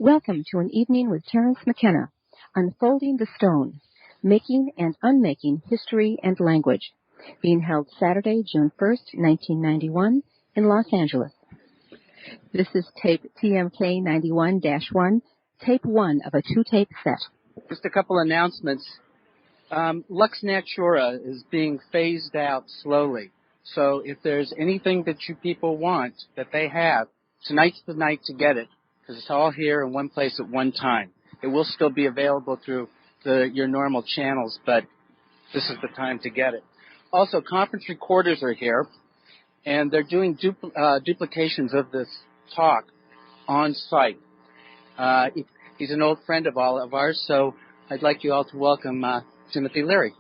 Welcome to an evening with Terence McKenna, Unfolding the Stone, Making and Unmaking History and Language, being held Saturday, June 1st, 1991, in Los Angeles. This is tape TMK 91-1, tape 1 of a 2-tape set. Just a couple announcements. Lux Natura is being phased out slowly. So if there's anything that you people want that they have, tonight's the night to get it, because it's all here in one place at one time. It will still be available through your normal channels, but this is the time to get it. Also, conference recorders are here, and they're doing duplications of this talk on site. He's an old friend of all of ours, so I'd like you all to welcome Timothy Leary.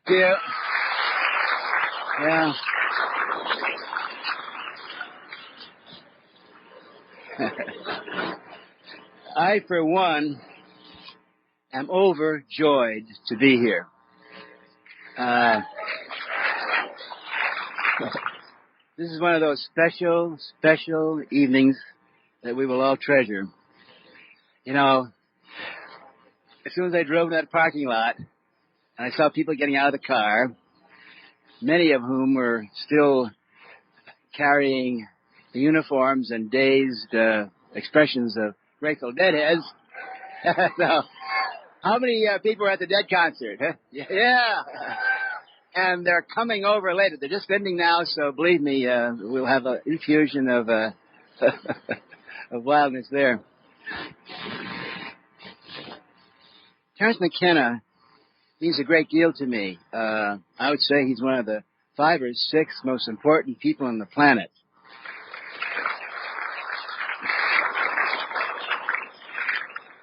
Yeah. I, for one, am overjoyed to be here. This is one of those special evenings that we will all treasure. You know, as soon as I drove in that parking lot, and I saw people getting out of the car, many of whom were still carrying the uniforms and dazed expressions of Grateful Deadheads. So, how many people were at the Dead concert? Huh? Yeah. And they're coming over later. They're just ending now, so believe me, we'll have an infusion of of wildness there. Terence McKenna means a great deal to me. I would say he's one of the 5 or 6 most important people on the planet.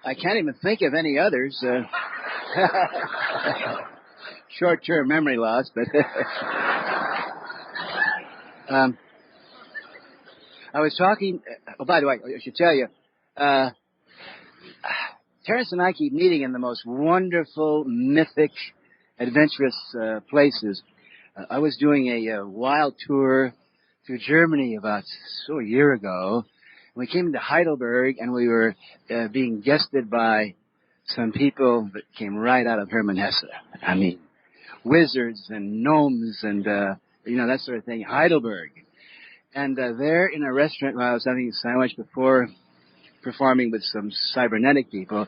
I can't even think of any others. Short-term memory loss, but I was talking. Oh, by the way, I should tell you, Terence and I keep meeting in the most wonderful, mythic, adventurous places. I was doing a wild tour through Germany about a year ago. We came to Heidelberg, and we were being guested by some people that came right out of Hermann Hesse. I mean, wizards and gnomes and, that sort of thing. Heidelberg. And there in a restaurant while I was having a sandwich before performing with some cybernetic people,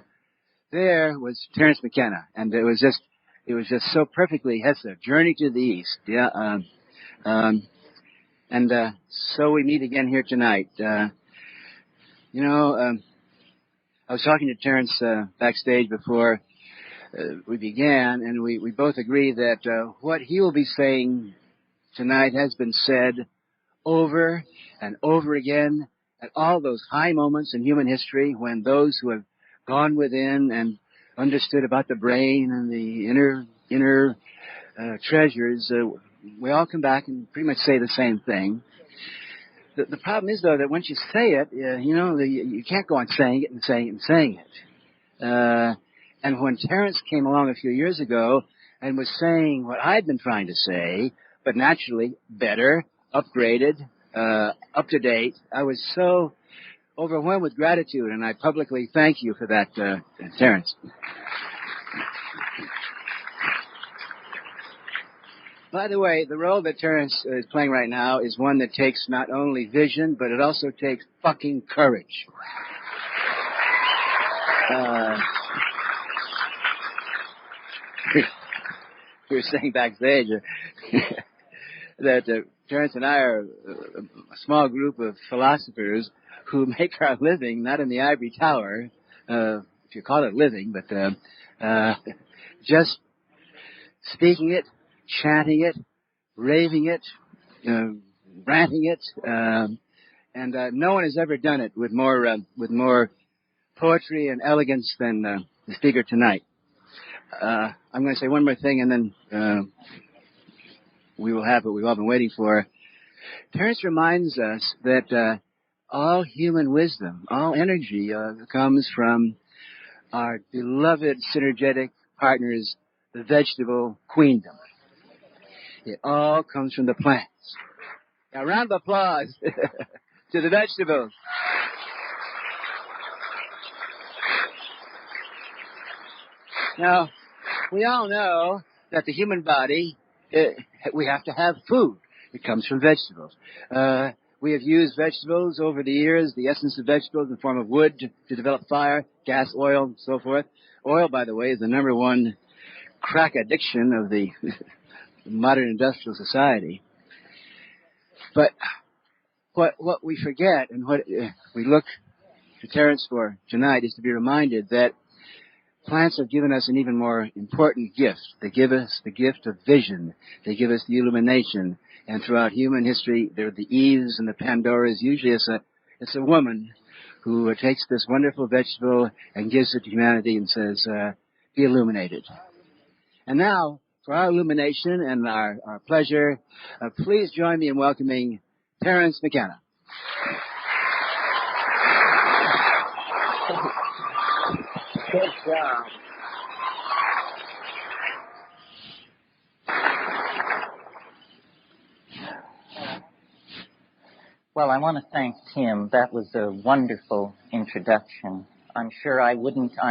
there was Terence McKenna. And it was just so perfectly Hesse. Journey to the East. Yeah. So we meet again here tonight. I was talking to Terence backstage before we began, and we both agree that what he will be saying tonight has been said over and over again at all those high moments in human history when those who have gone within and understood about the brain and the inner treasures, we all come back and pretty much say the same thing. The problem is, though, that once you say it, you can't go on saying it and saying it and saying it. And when Terence came along a few years ago and was saying what I'd been trying to say, but naturally better, upgraded, up to date, I was so overwhelmed with gratitude, and I publicly thank you for that, Terence. By the way, the role that Terence is playing right now is one that takes not only vision, but it also takes fucking courage. We were saying backstage that Terence and I are a small group of philosophers who make our living not in the ivory tower, if you call it living, but just speaking it, chanting it, raving it, ranting it, and no one has ever done it with more poetry and elegance than the speaker tonight. I'm going to say one more thing, and then we will have what we've all been waiting for. Terence reminds us that all human wisdom, all energy comes from our beloved synergetic partners, the vegetable queendom. It all comes from the plants. Now, round of applause to the vegetables. Now, we all know that the human body, we have to have food. It comes from vegetables. We have used vegetables over the years, the essence of vegetables in the form of wood to develop fire, gas, oil, and so forth. Oil, by the way, is the number one crack addiction of the modern industrial society. But what we forget and what we look to Terence for tonight is to be reminded that plants have given us an even more important gift. They give us the gift of vision. They give us the illumination. And throughout human history, there are the Eves and the Pandoras. Usually it's a woman who takes this wonderful vegetable and gives it to humanity and says, be illuminated. And now, for our illumination and our pleasure, please join me in welcoming Terence McKenna. Good job. Well, I want to thank Tim. That was a wonderful introduction. I'm sure I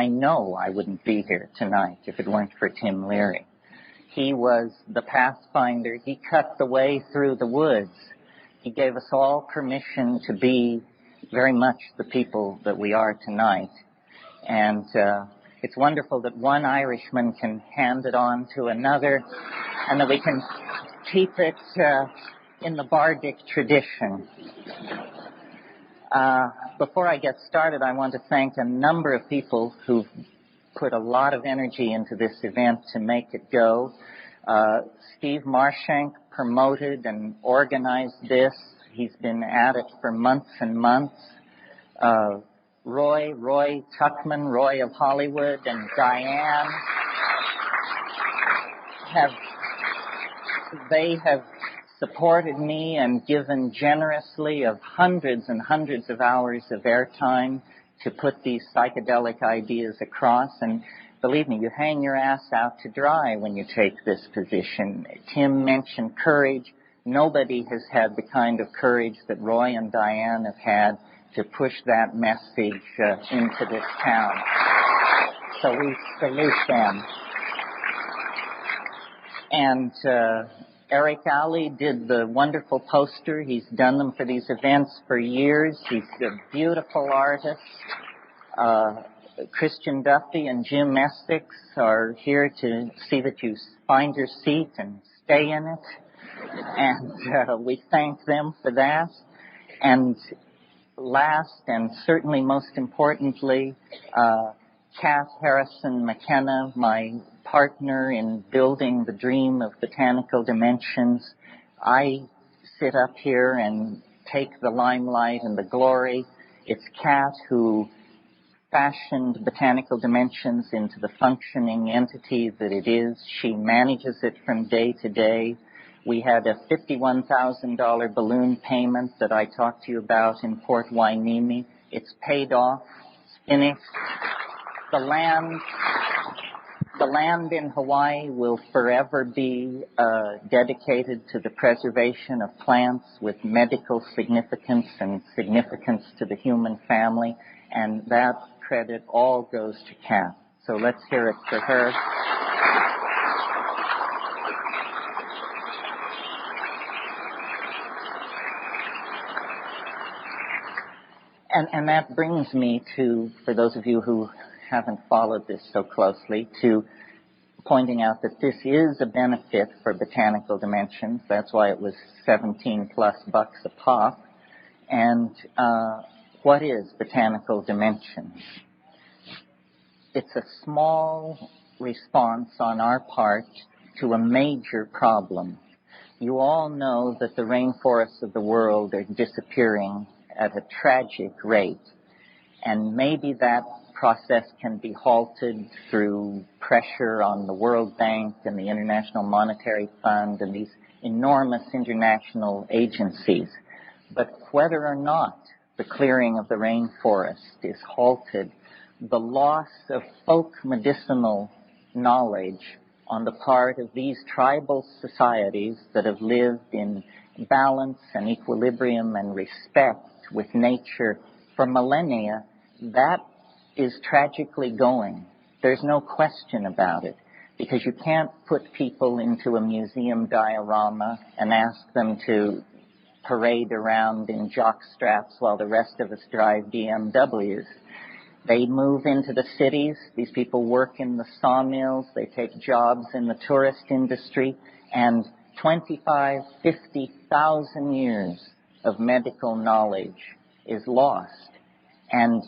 know I wouldn't be here tonight if it weren't for Tim Leary. He was the pathfinder. He cut the way through the woods. He gave us all permission to be very much the people that we are tonight. And it's wonderful that one Irishman can hand it on to another and that we can keep it in the bardic tradition. Before I get started, I want to thank a number of people who've put a lot of energy into this event to make it go. Steve Marshank promoted and organized this. He's been at it for months and months. Roy Tuckman, Roy of Hollywood, and Diane have supported me and given generously of hundreds and hundreds of hours of airtime to put these psychedelic ideas across. And believe me, you hang your ass out to dry when you take this position. Tim mentioned courage. Nobody has had the kind of courage that Roy and Diane have had to push that message into this town. So we salute them. And Eric Alley did the wonderful poster. He's done them for these events for years. He's a beautiful artist. Christian Duffy and Jim Essex are here to see that you find your seat and stay in it. And we thank them for that. And last and certainly most importantly, Kath Harrison McKenna, my partner in building the dream of Botanical Dimensions. I sit up here and take the limelight and the glory. It's Kath who fashioned Botanical Dimensions into the functioning entity that it is. She manages it from day to day. We had a $51,000 balloon payment that I talked to you about in Port Hueneme. It's paid off. It's finished. The land in Hawaii will forever be dedicated to the preservation of plants with medical significance and significance to the human family, and that credit all goes to Kath. So let's hear it for her. And that brings me to, for those of you who haven't followed this so closely, to pointing out that this is a benefit for Botanical Dimensions. That's why it was $17+ a pop. And what is Botanical Dimensions? It's a small response on our part to a major problem. You all know that the rainforests of the world are disappearing at a tragic rate. And maybe that process can be halted through pressure on the World Bank and the International Monetary Fund and these enormous international agencies. But whether or not the clearing of the rainforest is halted, the loss of folk medicinal knowledge on the part of these tribal societies that have lived in balance and equilibrium and respect with nature for millennia, that is tragically going. There's no question about it, because you can't put people into a museum diorama and ask them to parade around in jock straps while the rest of us drive BMWs. They move into the cities. These people work in the sawmills. They take jobs in the tourist industry. And 25, 50,000 years of medical knowledge is lost. And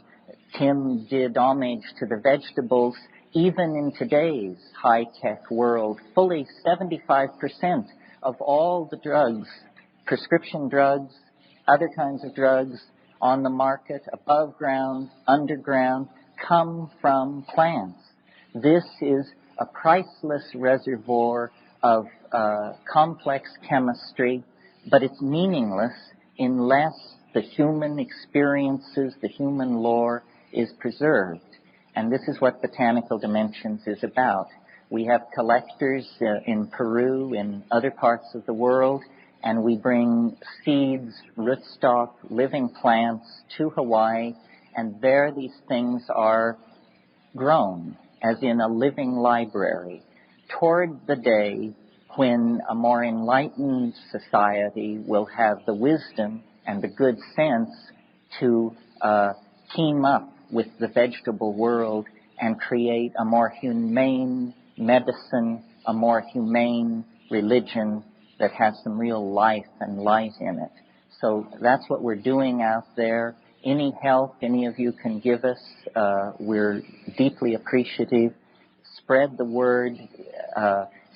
Tim did homage to the vegetables. Even in today's high-tech world, fully 75% of all the drugs, prescription drugs, other kinds of drugs on the market, above ground, underground, come from plants. This is a priceless reservoir of complex chemistry, but it's meaningless unless the human experiences, the human lore is preserved. And this is what Botanical Dimensions is about. We have collectors in Peru, in other parts of the world, and we bring seeds, rootstock, living plants to Hawaii, and there these things are grown, as in a living library, toward the day when a more enlightened society will have the wisdom and the good sense to team up with the vegetable world and create a more humane medicine, a more humane religion that has some real life and light in it. So that's what we're doing out there. Any help any of you can give us, we're deeply appreciative. Spread the word.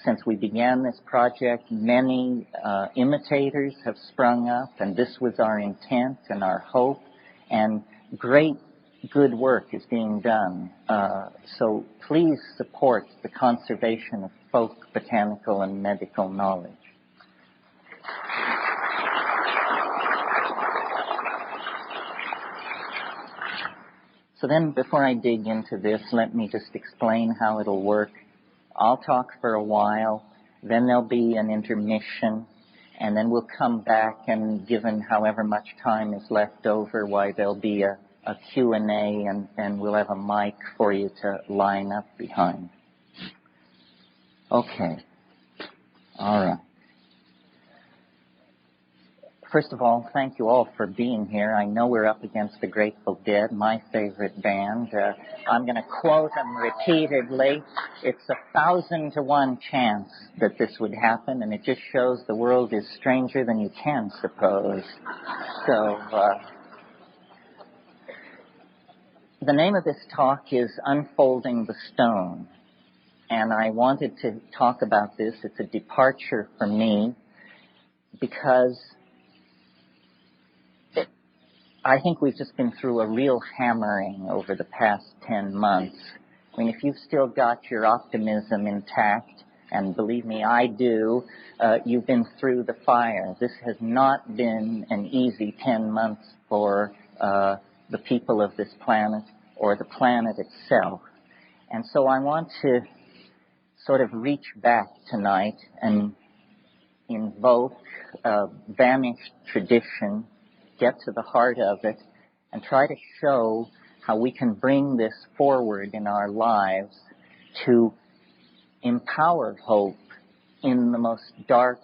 Since we began this project, many imitators have sprung up, and this was our intent and our hope, and great good work is being done. So please support the conservation of folk botanical and medical knowledge. So then, before I dig into this, let me just explain how it'll work. I'll talk for a while, then there'll be an intermission, and then we'll come back, and given however much time is left over, why there'll be a Q&A, and we'll have a mic for you to line up behind. Okay. All right. First of all, thank you all for being here. I know we're up against the Grateful Dead, my favorite band. I'm going to quote them repeatedly. It's 1,000 to 1 chance that this would happen, and it just shows the world is stranger than you can suppose. So, the name of this talk is Unfolding the Stone, and I wanted to talk about this. It's a departure for me because I think we've just been through a real hammering over the past 10 months. I mean, if you've still got your optimism intact, and believe me, I do, you've been through the fire. This has not been an easy 10 months for the people of this planet or the planet itself. And so I want to sort of reach back tonight and invoke a vanished tradition, get to the heart of it, and try to show how we can bring this forward in our lives to empower hope in the most dark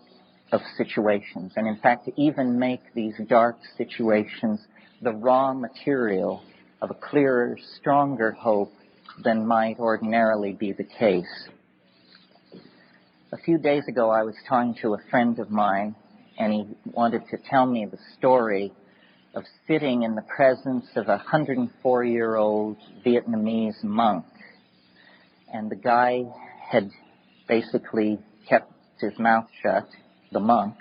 of situations. And in fact, to even make these dark situations the raw material of a clearer, stronger hope than might ordinarily be the case. A few days ago, I was talking to a friend of mine, and he wanted to tell me the story of sitting in the presence of a 104-year-old Vietnamese monk. And the guy had basically kept his mouth shut, the monk,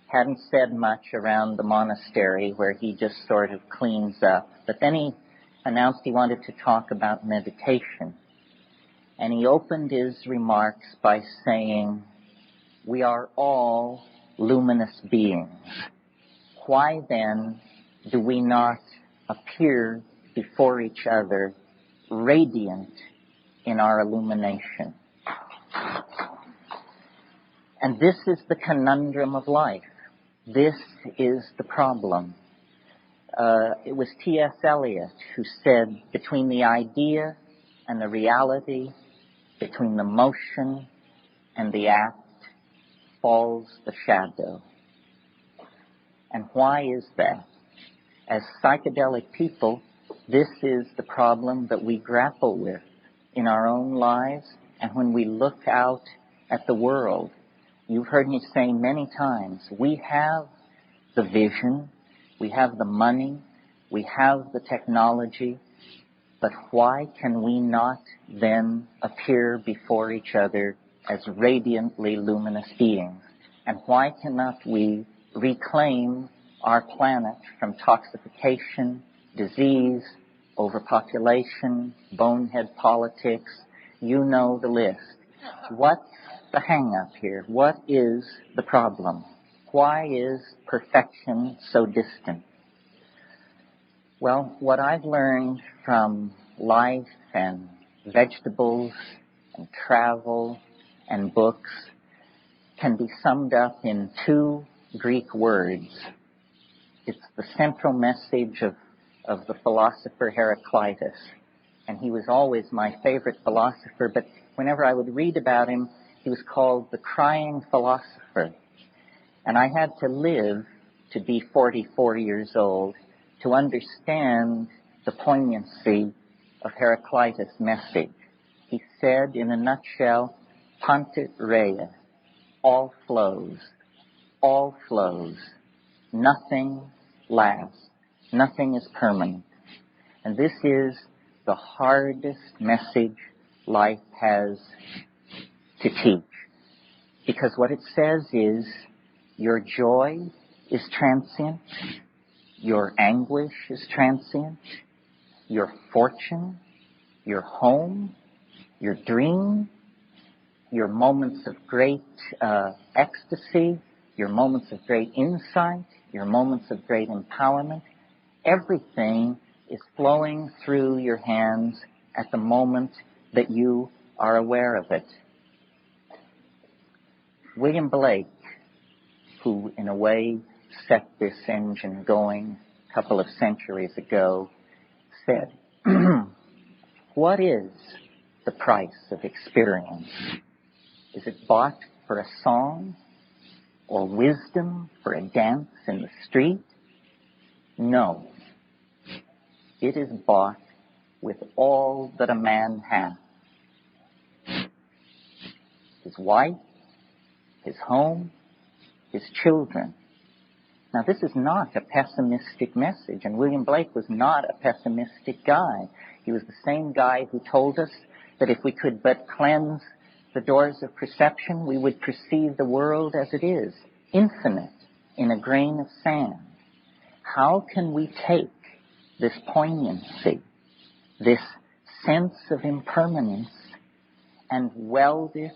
hadn't said much around the monastery where he just sort of cleans up. But then he announced he wanted to talk about meditation. And he opened his remarks by saying, "We are all luminous beings. Why then do we not appear before each other radiant in our illumination?" And this is the conundrum of life. This is the problem. It was T.S. Eliot who said, between the idea and the reality, between the motion and the act, falls the shadow. And why is that? As psychedelic people, this is the problem that we grapple with in our own lives and when we look out at the world. You've heard me say many times, we have the vision, we have the money, we have the technology, but why can we not then appear before each other as radiantly luminous beings? And why cannot we reclaim our planet from toxification, disease, overpopulation, bonehead politics? You know the list. What's the hang-up here? What is the problem? Why is perfection so distant? Well, what I've learned from life and vegetables and travel and books can be summed up in two Greek words. It's the central message of the philosopher Heraclitus. And he was always my favorite philosopher, but whenever I would read about him, he was called the crying philosopher. And I had to live to be 44 years old to understand the poignancy of Heraclitus' message. He said, in a nutshell, Pantit Rea, all flows, nothing lasts, nothing is permanent. And this is the hardest message life has to teach. Because what it says is, your joy is transient, your anguish is transient, your fortune, your home, your dream, your moments of great ecstasy, your moments of great insight, your moments of great empowerment, everything is flowing through your hands at the moment that you are aware of it. William Blake, who in a way set this engine going a couple of centuries ago, said, what is the price of experience? Is it bought for a song or wisdom for a dance in the street? No. It is bought with all that a man has. His wife, his home, his children. Now, this is not a pessimistic message, and William Blake was not a pessimistic guy. He was the same guy who told us that if we could but cleanse the doors of perception, we would perceive the world as it is, infinite, in a grain of sand. How can we take this poignancy, this sense of impermanence, and weld it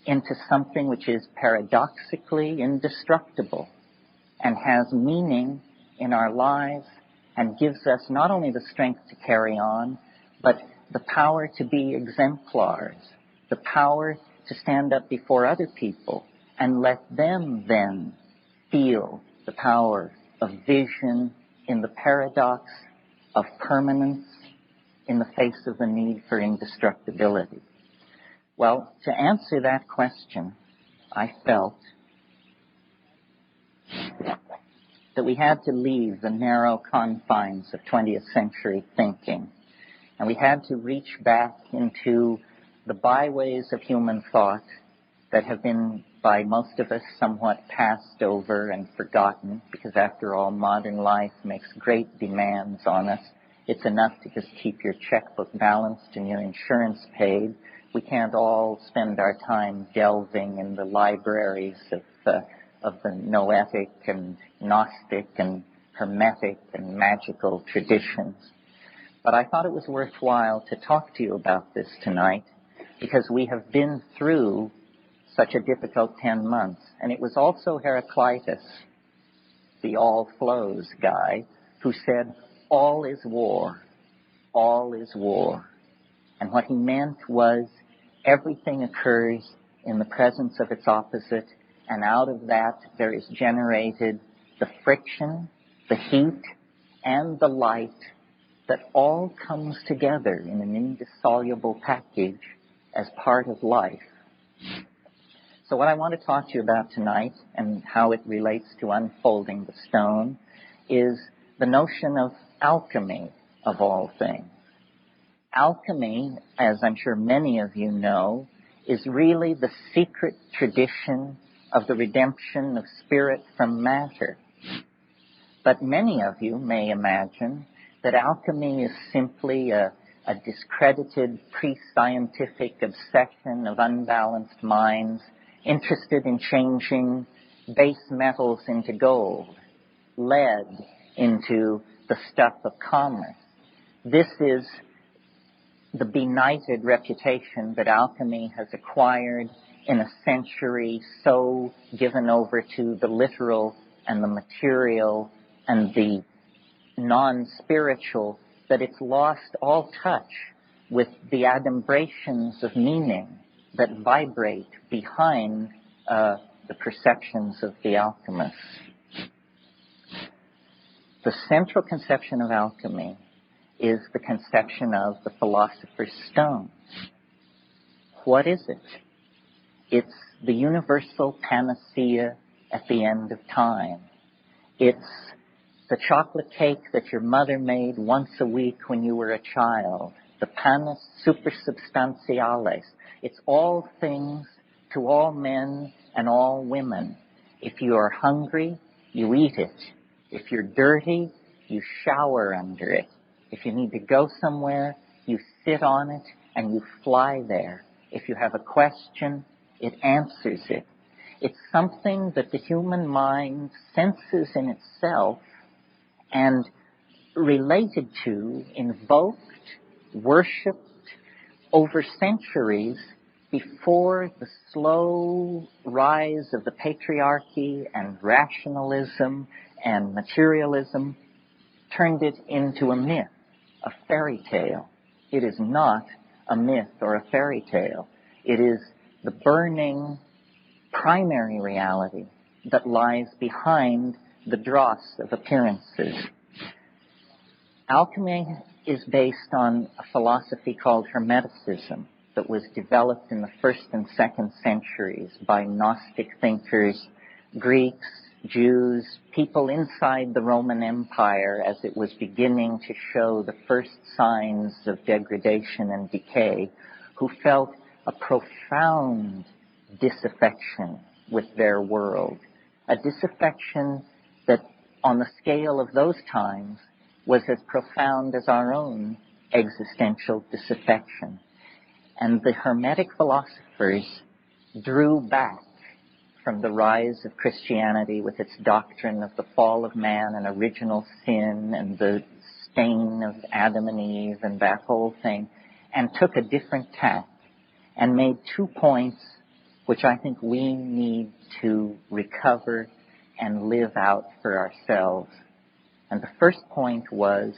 into something which is paradoxically indestructible and has meaning in our lives and gives us not only the strength to carry on, but the power to be exemplars, the power to stand up before other people and let them then feel the power of vision in the paradox of permanence in the face of the need for indestructibility. Well, to answer that question, I felt that we had to leave the narrow confines of 20th century thinking, and we had to reach back into the byways of human thought that have been, by most of us, somewhat passed over and forgotten, because after all, modern life makes great demands on us. It's enough to just keep your checkbook balanced and your insurance paid. We can't all spend our time delving in the libraries of the noetic and gnostic and hermetic and magical traditions. But I thought it was worthwhile to talk to you about this tonight because we have been through such a difficult 10 months. And it was also Heraclitus, the all flows guy, who said, all is war, all is war. And what he meant was everything occurs in the presence of its opposite, and out of that there is generated the friction, the heat, and the light that all comes together in an indissoluble package as part of life. So what I want to talk to you about tonight, and how it relates to unfolding the stone, is the notion of alchemy of all things. Alchemy, as I'm sure many of you know, is really the secret tradition of the redemption of spirit from matter. But many of you may imagine that alchemy is simply a discredited pre-scientific obsession of unbalanced minds interested in changing base metals into gold, lead into the stuff of commerce. This is the benighted reputation that alchemy has acquired in a century so given over to the literal and the material and the non-spiritual that it's lost all touch with the adumbrations of meaning that vibrate behind the perceptions of the alchemists. The central conception of alchemy is the conception of the philosopher's stone. What is it? It's the universal panacea at the end of time. It's the chocolate cake that your mother made once a week when you were a child. The panis supersubstantiales. It's all things to all men and all women. If you are hungry, you eat it. If you're dirty, you shower under it. If you need to go somewhere, you sit on it and you fly there. If you have a question, it answers it. It's something that the human mind senses in itself and related to, invoked, worshipped over centuries before the slow rise of the patriarchy and rationalism and materialism turned it into a myth, a fairy tale. It is not a myth or a fairy tale. It is the burning primary reality that lies behind the dross of appearances. Alchemy is based on a philosophy called Hermeticism that was developed in the 1st and 2nd centuries by Gnostic thinkers, Greeks, Jews, people inside the Roman Empire as it was beginning to show the first signs of degradation and decay, who felt a profound disaffection with their world, a disaffection that on the scale of those times was as profound as our own existential disaffection. And the Hermetic philosophers drew back from the rise of Christianity with its doctrine of the fall of man and original sin and the stain of Adam and Eve and that whole thing, and took a different tack and made 2 points which I think we need to recover and live out for ourselves. And the first point was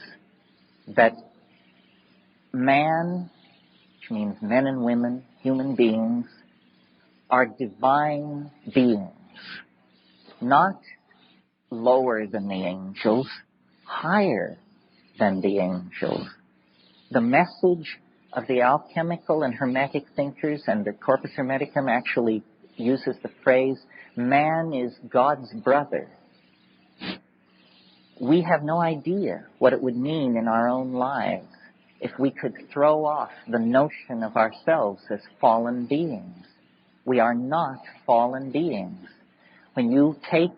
that man, which means men and women, human beings, are divine beings, not lower than the angels, higher than the angels. The message of the alchemical and Hermetic thinkers, and the Corpus Hermeticum actually uses the phrase, man is God's brother. We have no idea what it would mean in our own lives if we could throw off the notion of ourselves as fallen beings. We are not fallen beings. When you take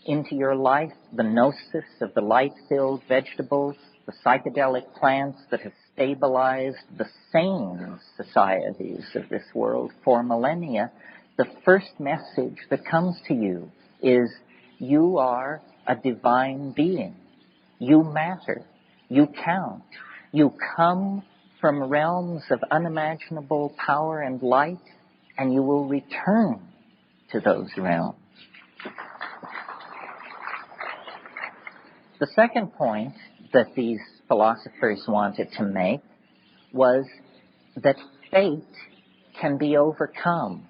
into your life the gnosis of the light-filled vegetables, the psychedelic plants that have stabilized the sane societies of this world for millennia, the first message that comes to you is you are a divine being. You matter. You count. You come from realms of unimaginable power and light, and you will return to those realms. The second point that these philosophers wanted to make was that fate can be overcome.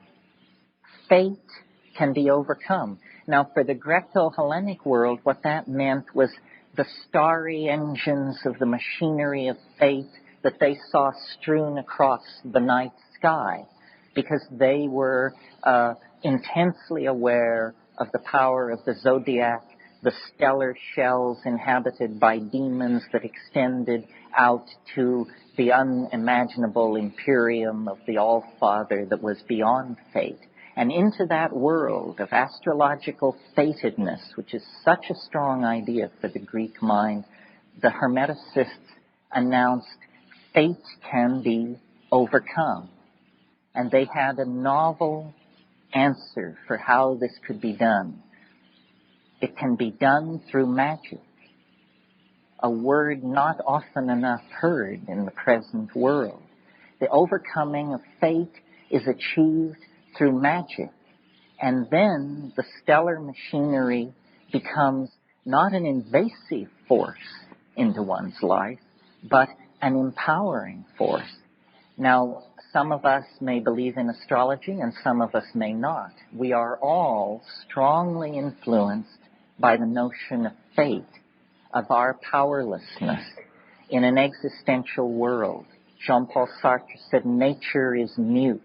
fate can be overcome. Now, for the Greco-Hellenic world, what that meant was the starry engines of the machinery of fate that they saw strewn across the night sky, because they were intensely aware of the power of the zodiac, the stellar shells inhabited by demons that extended out to the unimaginable imperium of the All-Father that was beyond fate. And into that world of astrological fatedness, which is such a strong idea for the Greek mind, the Hermeticists announced fate can be overcome. And they had a novel answer for how this could be done. It can be done through magic, a word not often enough heard in the present world. The overcoming of fate is achieved through magic, and then the stellar machinery becomes not an invasive force into one's life, but an empowering force. Now, some of us may believe in astrology and some of us may not. We are all strongly influenced by the notion of fate, of our powerlessness in an existential world. Jean-Paul Sartre said nature is mute,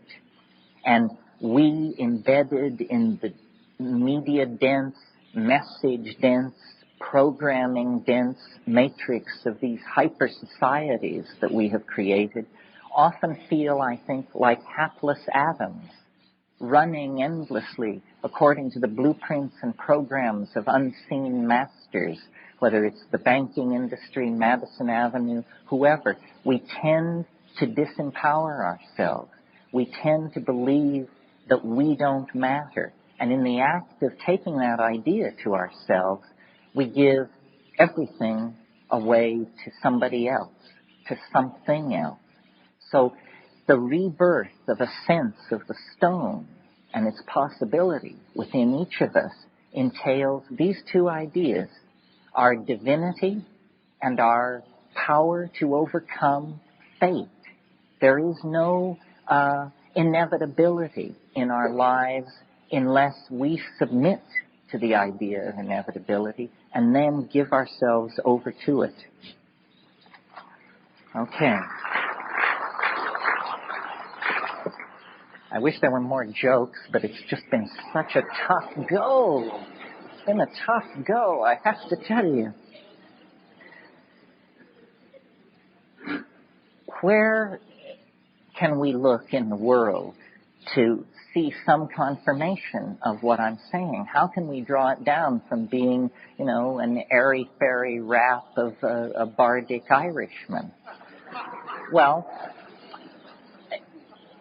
and we, embedded in the media-dense, message-dense, programming-dense matrix of these hyper-societies that we have created, often feel, I think, like hapless atoms, running endlessly according to the blueprints and programs of unseen masters, whether it's the banking industry, Madison Avenue, whoever. We tend to disempower ourselves. We tend to believe that we don't matter. And in the act of taking that idea to ourselves, we give everything away to somebody else, to something else. So the rebirth of a sense of the stone and its possibility within each of us entails these two ideas: our divinity and our power to overcome fate. There is no inevitability in our lives unless we submit to the idea of inevitability and then give ourselves over to it. Okay. I wish there were more jokes, but it's just been such a tough go. It's been a tough go, I have to tell you. Where can we look in the world to see some confirmation of what I'm saying? How can we draw it down from being, an airy-fairy rap of a bardic Irishman? Well,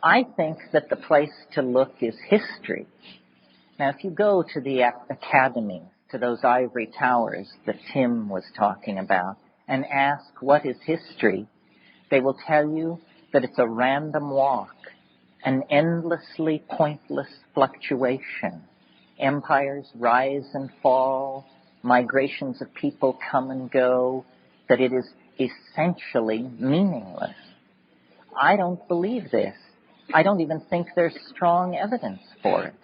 I think that the place to look is history. Now, if you go to the academy, to those ivory towers that Tim was talking about, and ask what is history, they will tell you that it's a random walk, an endlessly pointless fluctuation. Empires rise and fall, migrations of people come and go, that it is essentially meaningless. I don't believe this. I don't even think there's strong evidence for it.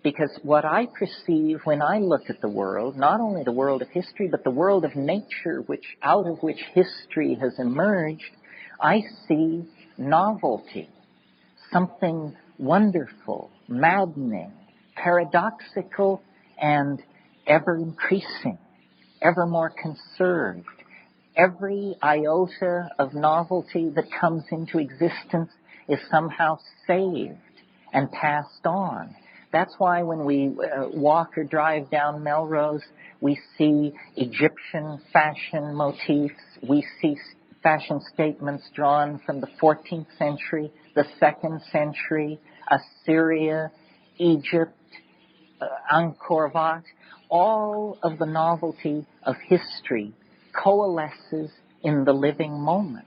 Because what I perceive when I look at the world, not only the world of history, but the world of nature, out of which history has emerged, I see novelty, something wonderful, maddening, paradoxical, and ever increasing, ever more conserved. Every iota of novelty that comes into existence is somehow saved and passed on. That's why when we walk or drive down Melrose, we see Egyptian fashion motifs. We see fashion statements drawn from the 14th century, the 2nd century, Assyria, Egypt, Angkor Wat. All of the novelty of history coalesces in the living moment.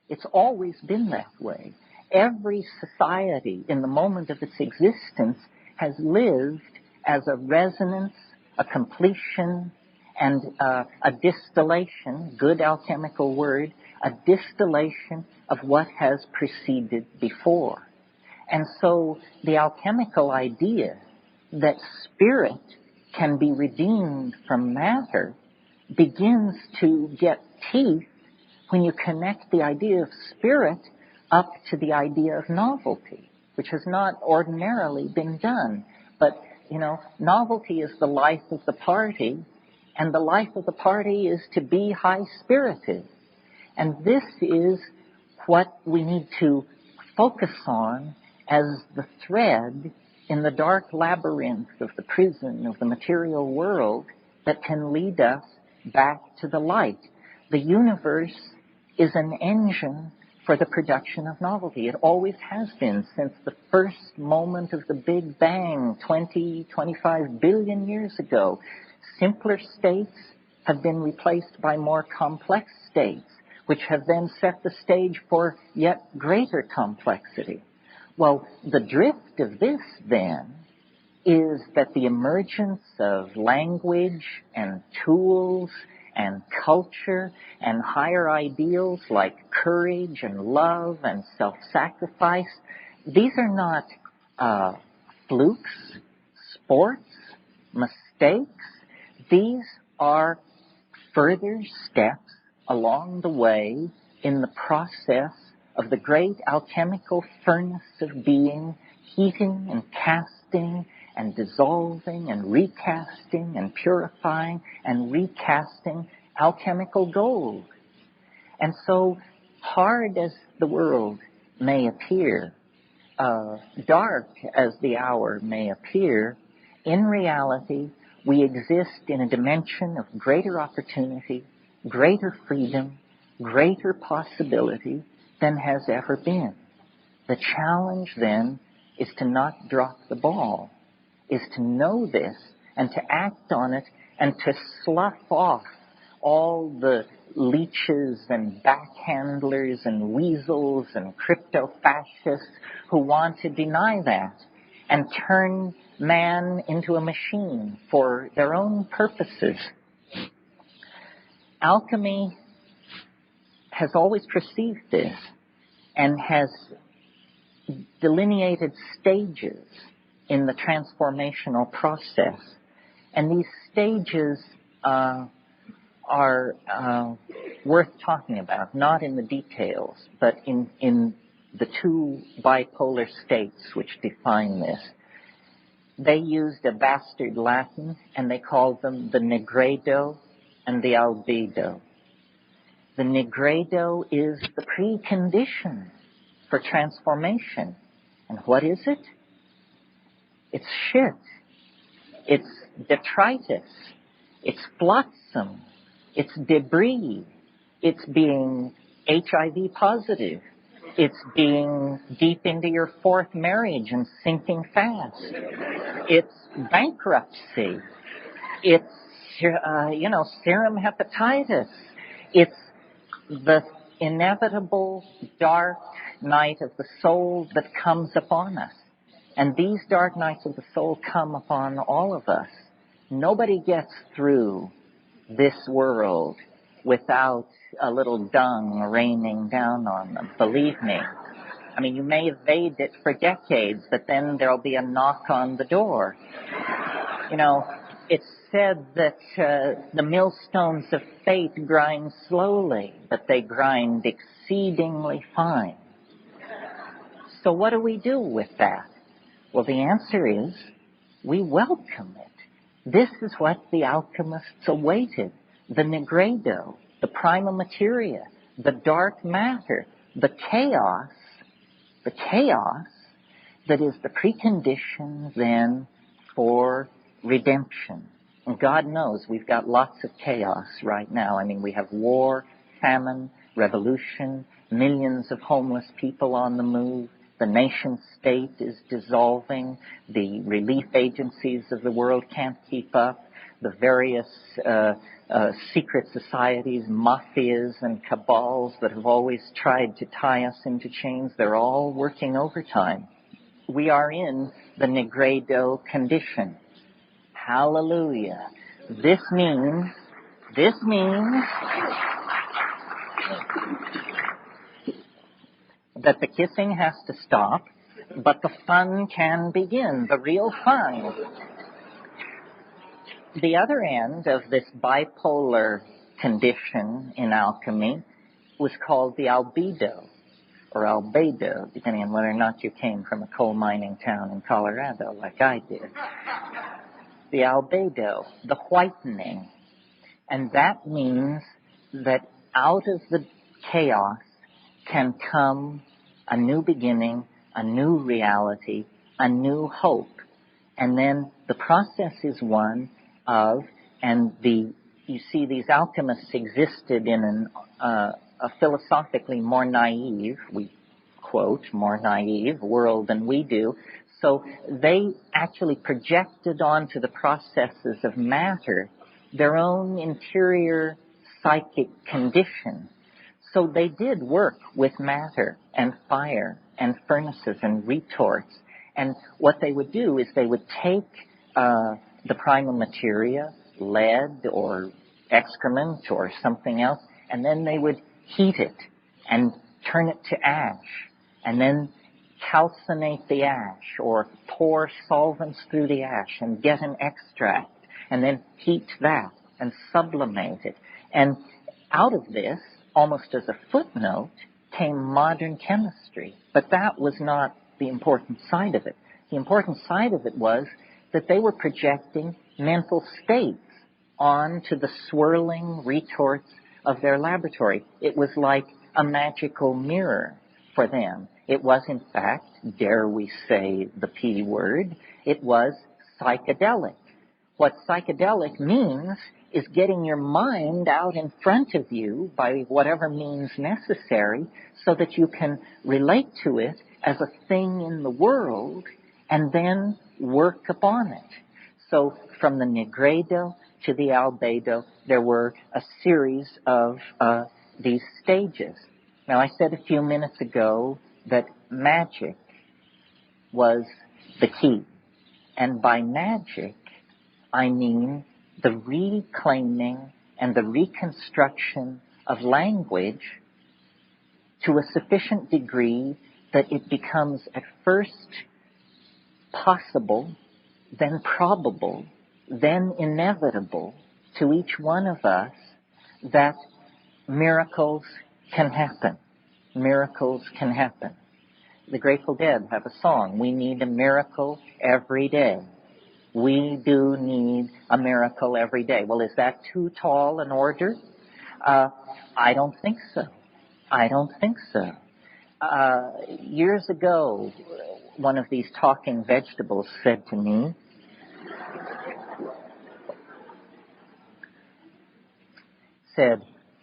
It's always been that way. Every society in the moment of its existence has lived as a resonance, a completion, and a distillation, good alchemical word, a distillation of what has preceded before. And so the alchemical idea that spirit can be redeemed from matter begins to get teeth when you connect the idea of spirit up to the idea of novelty, which has not ordinarily been done. But, novelty is the life of the party, and the life of the party is to be high-spirited. And this is what we need to focus on as the thread in the dark labyrinth of the prison of the material world that can lead us back to the light. The universe is an engine for the production of novelty. It always has been since the first moment of the Big Bang 25 billion years ago. Simpler states have been replaced by more complex states, which have then set the stage for yet greater complexity. Well, the drift of this, then, is that the emergence of language and tools and culture and higher ideals like courage and love and self-sacrifice, these are not flukes, sports, mistakes. These are further steps along the way in the process of the great alchemical furnace of being, heating and casting and dissolving and recasting and purifying and recasting alchemical gold. And so, hard as the world may appear, dark as the hour may appear, in reality, we exist in a dimension of greater opportunity, greater freedom, greater possibility than has ever been. The challenge, then, is to not drop the ball, is to know this and to act on it and to slough off all the leeches and backhandlers and weasels and crypto-fascists who want to deny that and turn man into a machine for their own purposes. Alchemy has always perceived this and has delineated stages in the transformational process. And these stages are worth talking about, not in the details, but in the two bipolar states which define this. They used a bastard Latin, and they called them the nigredo and the albedo. The nigredo is the precondition for transformation. And what is it? It's shit. It's detritus. It's flotsam. It's debris. It's being HIV positive. It's being deep into your fourth marriage and sinking fast. It's bankruptcy. It's, serum hepatitis. It's the inevitable dark night of the soul that comes upon us. And these dark nights of the soul come upon all of us. Nobody gets through this world without a little dung raining down on them. Believe me. I mean, you may evade it for decades, but then there'll be a knock on the door. It's said that the millstones of fate grind slowly, but they grind exceedingly fine. So what do we do with that? Well, the answer is we welcome it. This is what the alchemists awaited. The nigredo, the prima materia, the dark matter, the chaos that is the precondition then for redemption. And God knows we've got lots of chaos right now. I mean, we have war, famine, revolution, millions of homeless people on the move. The nation state is dissolving. The relief agencies of the world can't keep up. The various secret societies, mafias, and cabals that have always tried to tie us into chains, they're all working overtime. We are in the nigredo condition. Hallelujah. This means that the kissing has to stop, But the fun can begin, the real fun. The other end of this bipolar condition in alchemy was called the albedo, or albedo, depending on whether or not you came from a coal mining town in Colorado like I did. The albedo, the whitening. And that means that out of the chaos can come a new beginning, a new reality, a new hope. And then the process is one of, you see these alchemists existed in a philosophically more naive, we quote, more naive world than we do. So they actually projected onto the processes of matter their own interior psychic condition. So they did work with matter and fire and furnaces and retorts. And what they would do is they would take the primal materia, lead or excrement or something else, and then they would heat it and turn it to ash, and then calcinate the ash or pour solvents through the ash and get an extract, and then heat that and sublimate it. And out of this, almost as a footnote, came modern chemistry. But that was not the important side of it. The important side of it was that they were projecting mental states onto the swirling retorts of their laboratory. It was like a magical mirror for them. It was, in fact, dare we say the P word, it was psychedelic. What psychedelic means is getting your mind out in front of you by whatever means necessary so that you can relate to it as a thing in the world and then work upon it. So from the nigredo to the albedo, there were a series of these stages. Now, I said a few minutes ago that magic was the key. And by magic, I mean the reclaiming and the reconstruction of language to a sufficient degree that it becomes at first possible, then probable, then inevitable to each one of us that miracles can happen. Miracles can happen. The Grateful Dead have a song, "We need a miracle every day." We do need a miracle every day. Well, is that too tall an order? I don't think so. I don't think so. Years ago, one of these talking vegetables said to me,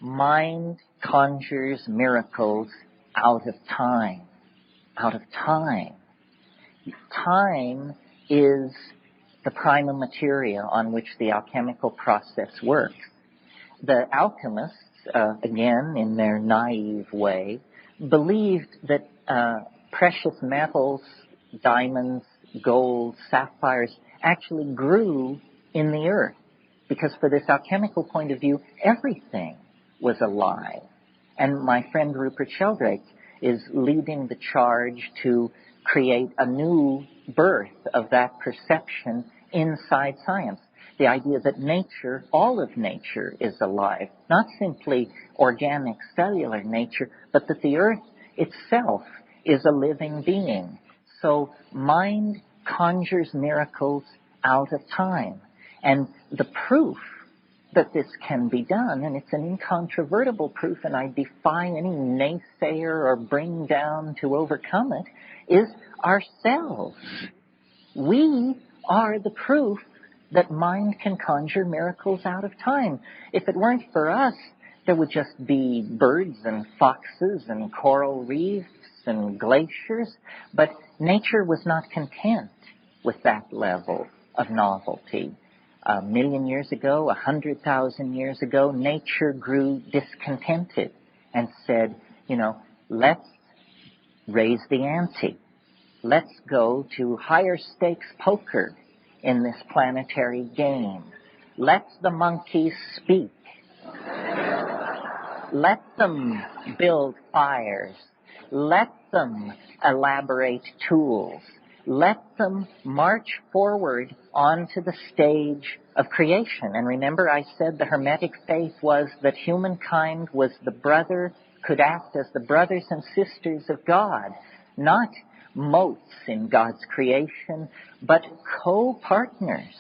mind conjures miracles out of time. Out of time. Time is the primal materia on which the alchemical process works. The alchemists, again, in their naive way, believed that precious metals, diamonds, gold, sapphires, actually grew in the earth. Because for this alchemical point of view, everything was alive. And my friend Rupert Sheldrake is leading the charge to create a new birth of that perception inside science. The idea that nature, all of nature, is alive. Not simply organic cellular nature, but that the earth itself is a living being. So mind conjures miracles out of time. And the proof that this can be done, and it's an incontrovertible proof, and I defy any naysayer or bring down to overcome it, is ourselves. We are the proof that mind can conjure miracles out of time. If it weren't for us, there would just be birds and foxes and coral reefs and glaciers, but nature was not content with that level of novelty. 1,000,000 years ago, 100,000 years ago, nature grew discontented and said, let's raise the ante. Let's go to higher stakes poker in this planetary game. Let the monkeys speak. Let them build fires. Let them elaborate tools. Let them march forward onto the stage of creation. And remember, I said the Hermetic faith was that humankind could act as the brothers and sisters of God, not motes in God's creation, but co-partners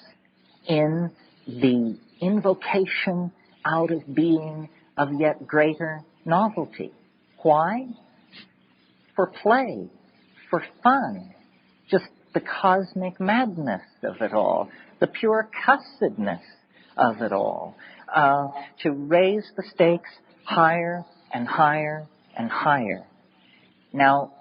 in the invocation out of being of yet greater novelty. Why? For play, for fun, just the cosmic madness of it all, the pure cussedness of it all, to raise the stakes higher and higher and higher. Now,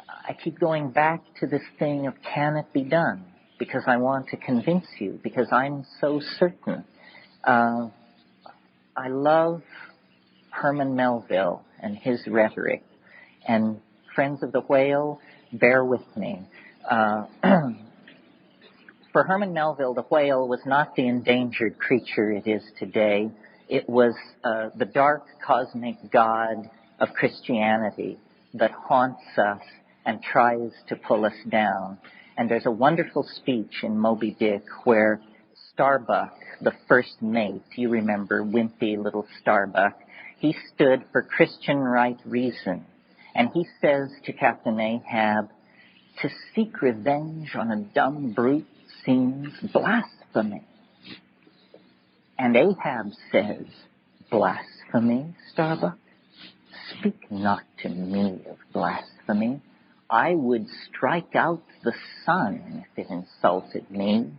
I keep going back to this thing of can it be done, because I want to convince you, because I'm so certain. I love Herman Melville and his rhetoric. And friends of the whale, bear with me. For Herman Melville, the whale was not the endangered creature it is today. It was the dark cosmic god of Christianity that haunts us and tries to pull us down. And there's a wonderful speech in Moby Dick where Starbuck, the first mate, you remember, wimpy little Starbuck, he stood for Christian right reason. And he says to Captain Ahab, to seek revenge on a dumb brute seems blasphemy. And Ahab says, blasphemy, Starbuck? Speak not to me of blasphemy. I would strike out the sun if it insulted me.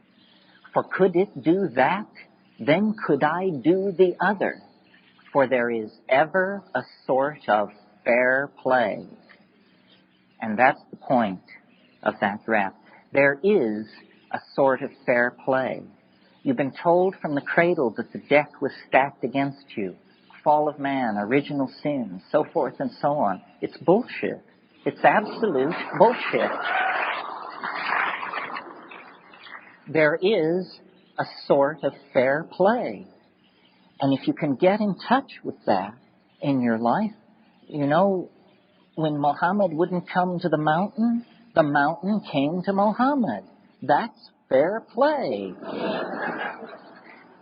For could it do that, then could I do the other. For there is ever a sort of fair play. And that's the point of that rap. There is a sort of fair play. You've been told from the cradle that the deck was stacked against you. Fall of man, original sin, so forth and so on. It's bullshit. It's absolute bullshit. There is a sort of fair play. And if you can get in touch with that in your life, you know, when Muhammad wouldn't come to the mountain came to Muhammad. That's fair play.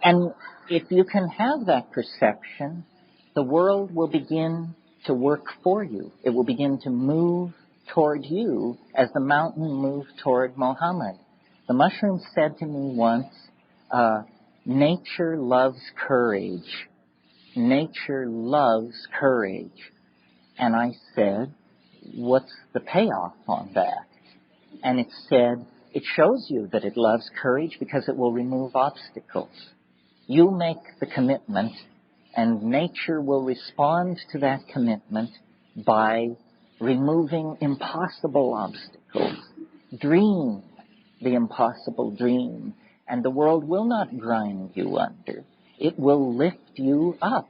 And if you can have that perception, the world will begin to work for you. It will begin to move toward you as the mountain moved toward Muhammad. The mushroom said to me once, nature loves courage. Nature loves courage. And I said, what's the payoff on that? And it said, it shows you that it loves courage because it will remove obstacles. You make the commitment, and nature will respond to that commitment by removing impossible obstacles. Dream the impossible dream, and the world will not grind you under. It will lift you up.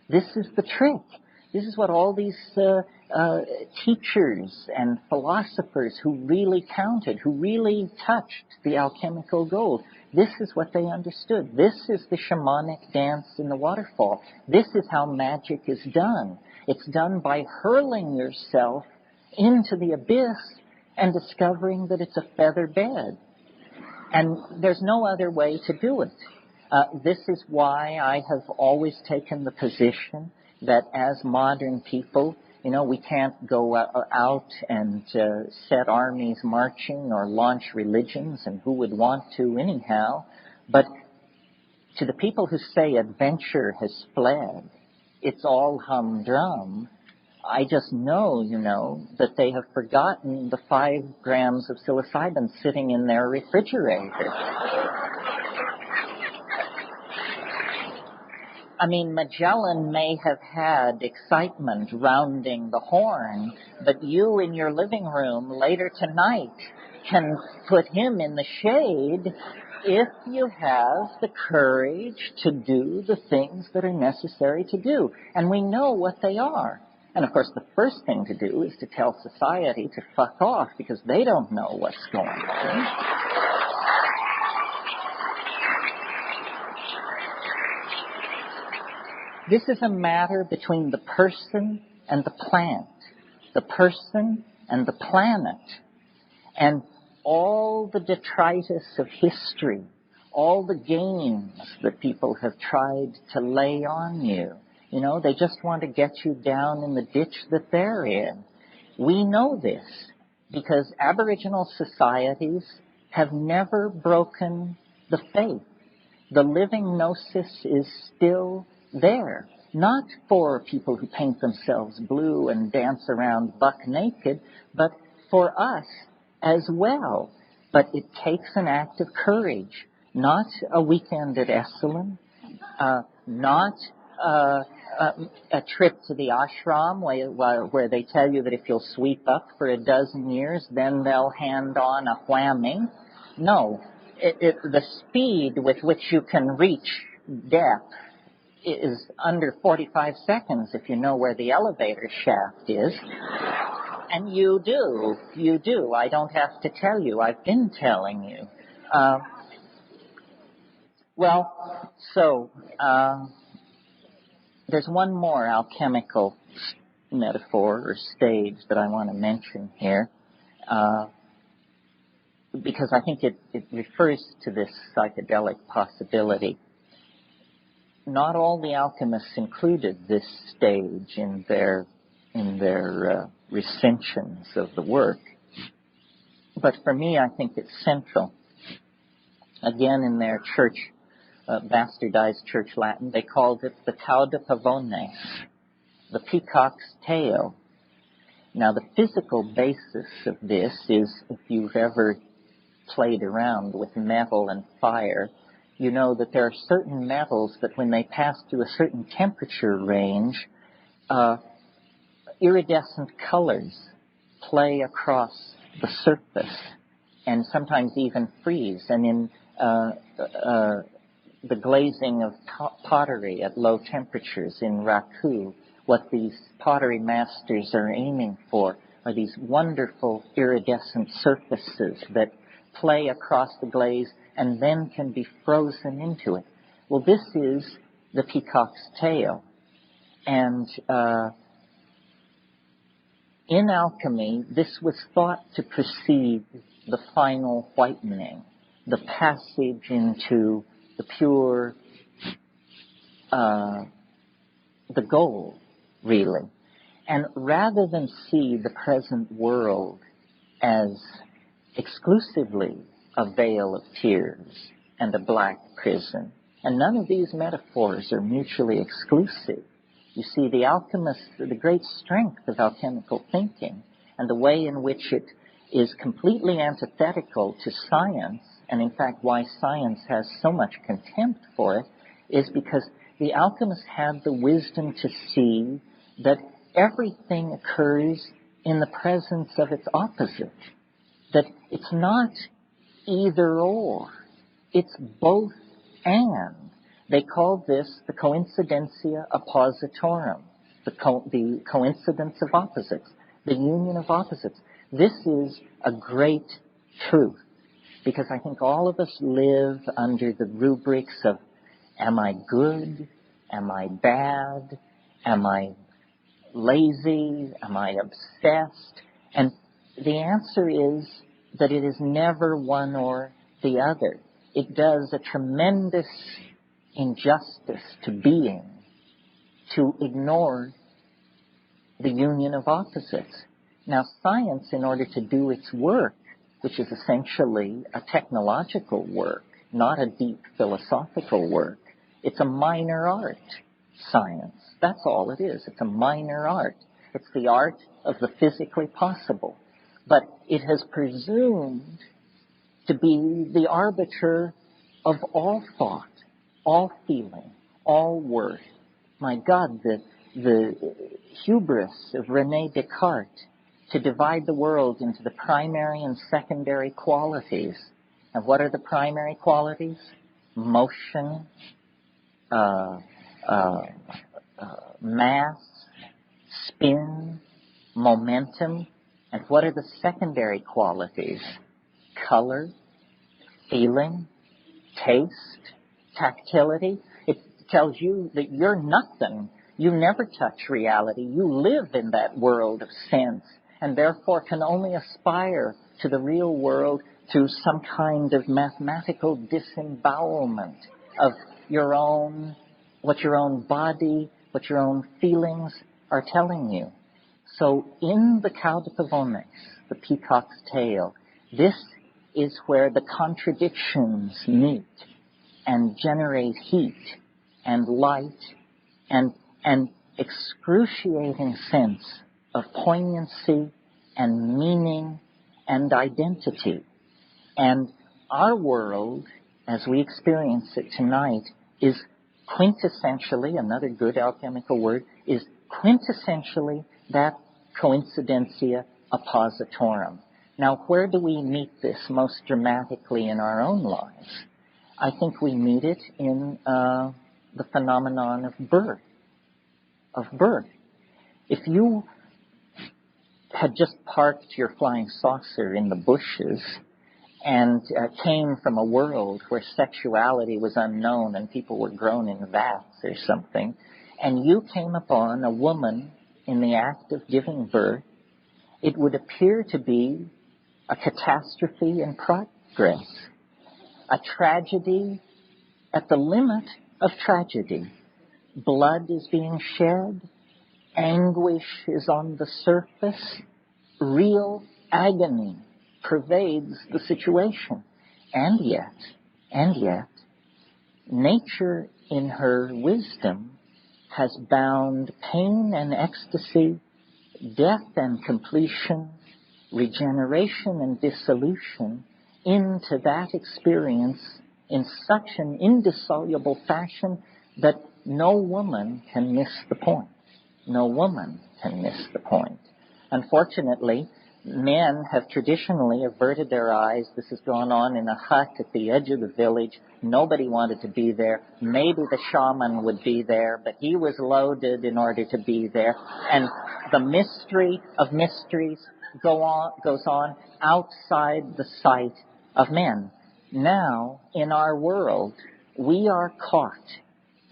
This is the trick. This is what all these teachers and philosophers who really counted, who really touched the alchemical gold, this is what they understood. This is the shamanic dance in the waterfall. This is how magic is done. It's done by hurling yourself into the abyss and discovering that it's a feather bed. And there's no other way to do it. This is why I have always taken the position that as modern people, you know, we can't go out and set armies marching or launch religions, and who would want to anyhow. But to the people who say adventure has fled, it's all humdrum, I just know, you know, that they have forgotten the 5 grams of psilocybin sitting in their refrigerator. I mean, Magellan may have had excitement rounding the Horn, but you in your living room later tonight can put him in the shade if you have the courage to do the things that are necessary to do. And we know what they are. And of course, the first thing to do is to tell society to fuck off, because they don't know what's going on. This is a matter between the person and the plant. the person and the planet. And all the detritus of history, all the games that people have tried to lay on you, they just want to get you down in the ditch that they're in. We know this because Aboriginal societies have never broken the faith. The living gnosis is still there. Not for people who paint themselves blue and dance around buck naked, but for us as well. But it takes an act of courage, not a weekend at Esalen, not a trip to the ashram where they tell you that if you'll sweep up for a dozen years, then they'll hand on a whammy. No, the speed with which you can reach death is under 45 seconds if you know where the elevator shaft is. And you do. I don't have to tell you. I've been telling you. There's one more alchemical metaphor or stage that I want to mention here, because I think it refers to this psychedelic possibility. Not all the alchemists included this stage in their recensions of the work, but for me, I think it's central. Again, in their church, bastardized church Latin, they called it the cauda pavones, the peacock's tail. Now, the physical basis of this is, if you've ever played around with metal and fire, you know that there are certain metals that when they pass through a certain temperature range, iridescent colors play across the surface and sometimes even freeze. And in the glazing of pottery at low temperatures in Raku, what these pottery masters are aiming for are these wonderful iridescent surfaces that play across the glaze and then can be frozen into it. Well, this is the peacock's tail. And in alchemy, this was thought to precede the final whitening, the passage into the pure, the gold, really. And rather than see the present world as exclusively a veil of tears and a black prison, and none of these metaphors are mutually exclusive. You see, the alchemist, the great strength of alchemical thinking and the way in which it is completely antithetical to science, and in fact why science has so much contempt for it, is because the alchemist had the wisdom to see that everything occurs in the presence of its opposite, that it's not either or, it's both and. They call this the coincidentia oppositorum, the coincidence of opposites, the union of opposites. This is a great truth, because I think all of us live under the rubrics of, am I good? Am I bad? Am I lazy? Am I obsessed? And the answer is that it is never one or the other. It does a tremendous injustice to being to ignore the union of opposites. Now, science, in order to do its work, which is essentially a technological work, not a deep philosophical work, it's a minor art, science. That's all it is. It's a minor art. It's the art of the physically possible. But it has presumed to be the arbiter of all thought, all feeling, all worth. My God, the hubris of René Descartes to divide the world into the primary and secondary qualities. And what are the primary qualities? Motion, mass, spin, momentum. And what are the secondary qualities? Color, feeling, taste, tactility. It tells you that you're nothing You never touch reality. You live in that world of sense, and therefore can only aspire to the real world through some kind of mathematical disembowelment of what your own body, what your own feelings are telling you. So in the Cow de Pavonex, the peacock's tail, this is where the contradictions meet and generate heat and light and excruciating sense of poignancy and meaning and identity. And our world, as we experience it tonight, is quintessentially, another good alchemical word, is quintessentially that coincidentia oppositorum. Now, where do we meet this most dramatically in our own lives? I think we meet it in the phenomenon of birth. If you had just parked your flying saucer in the bushes and came from a world where sexuality was unknown and people were grown in vats or something, and you came upon a woman in the act of giving birth, it would appear to be a catastrophe in progress, a tragedy at the limit of tragedy. Blood is being shed, anguish is on the surface, real agony pervades the situation. And yet, nature in her wisdom has bound pain and ecstasy, death and completion, regeneration and dissolution into that experience in such an indissoluble fashion that no woman can miss the point. No woman can miss the point. Unfortunately, men have traditionally averted their eyes. This has gone on in a hut at the edge of the village. Nobody wanted to be there. Maybe the shaman would be there, but he was loaded in order to be there. And the mystery of mysteries goes on outside the sight of men. Now, in our world, we are caught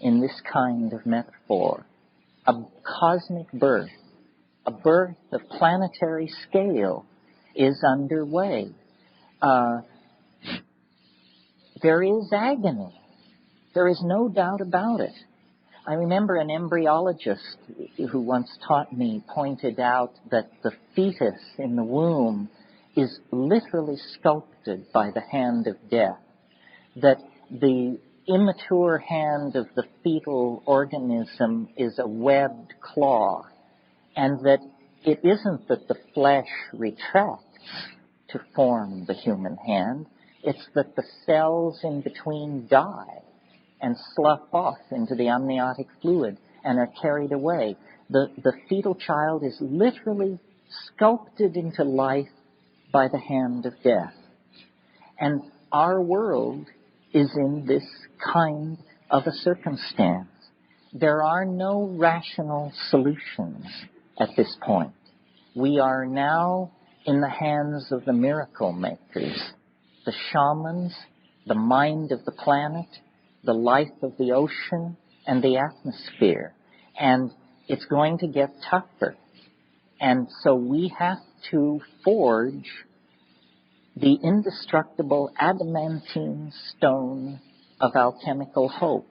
in this kind of metaphor. A cosmic birth, a birth of planetary scale is underway. There is agony. There is no doubt about it. I remember an embryologist who once taught me pointed out that the fetus in the womb is literally sculpted by the hand of death, that the immature hand of the fetal organism is a webbed claw, and that it isn't that the flesh retracts to form the human hand, it's that the cells in between die and slough off into the amniotic fluid and are carried away. The fetal child is literally sculpted into life by the hand of death. And our world is in this kind of a circumstance. There are no rational solutions at this point. We are now in the hands of the miracle makers, the shamans, the mind of the planet, the life of the ocean, and the atmosphere. And it's going to get tougher. And so we have to forge the indestructible adamantine stone of alchemical hope,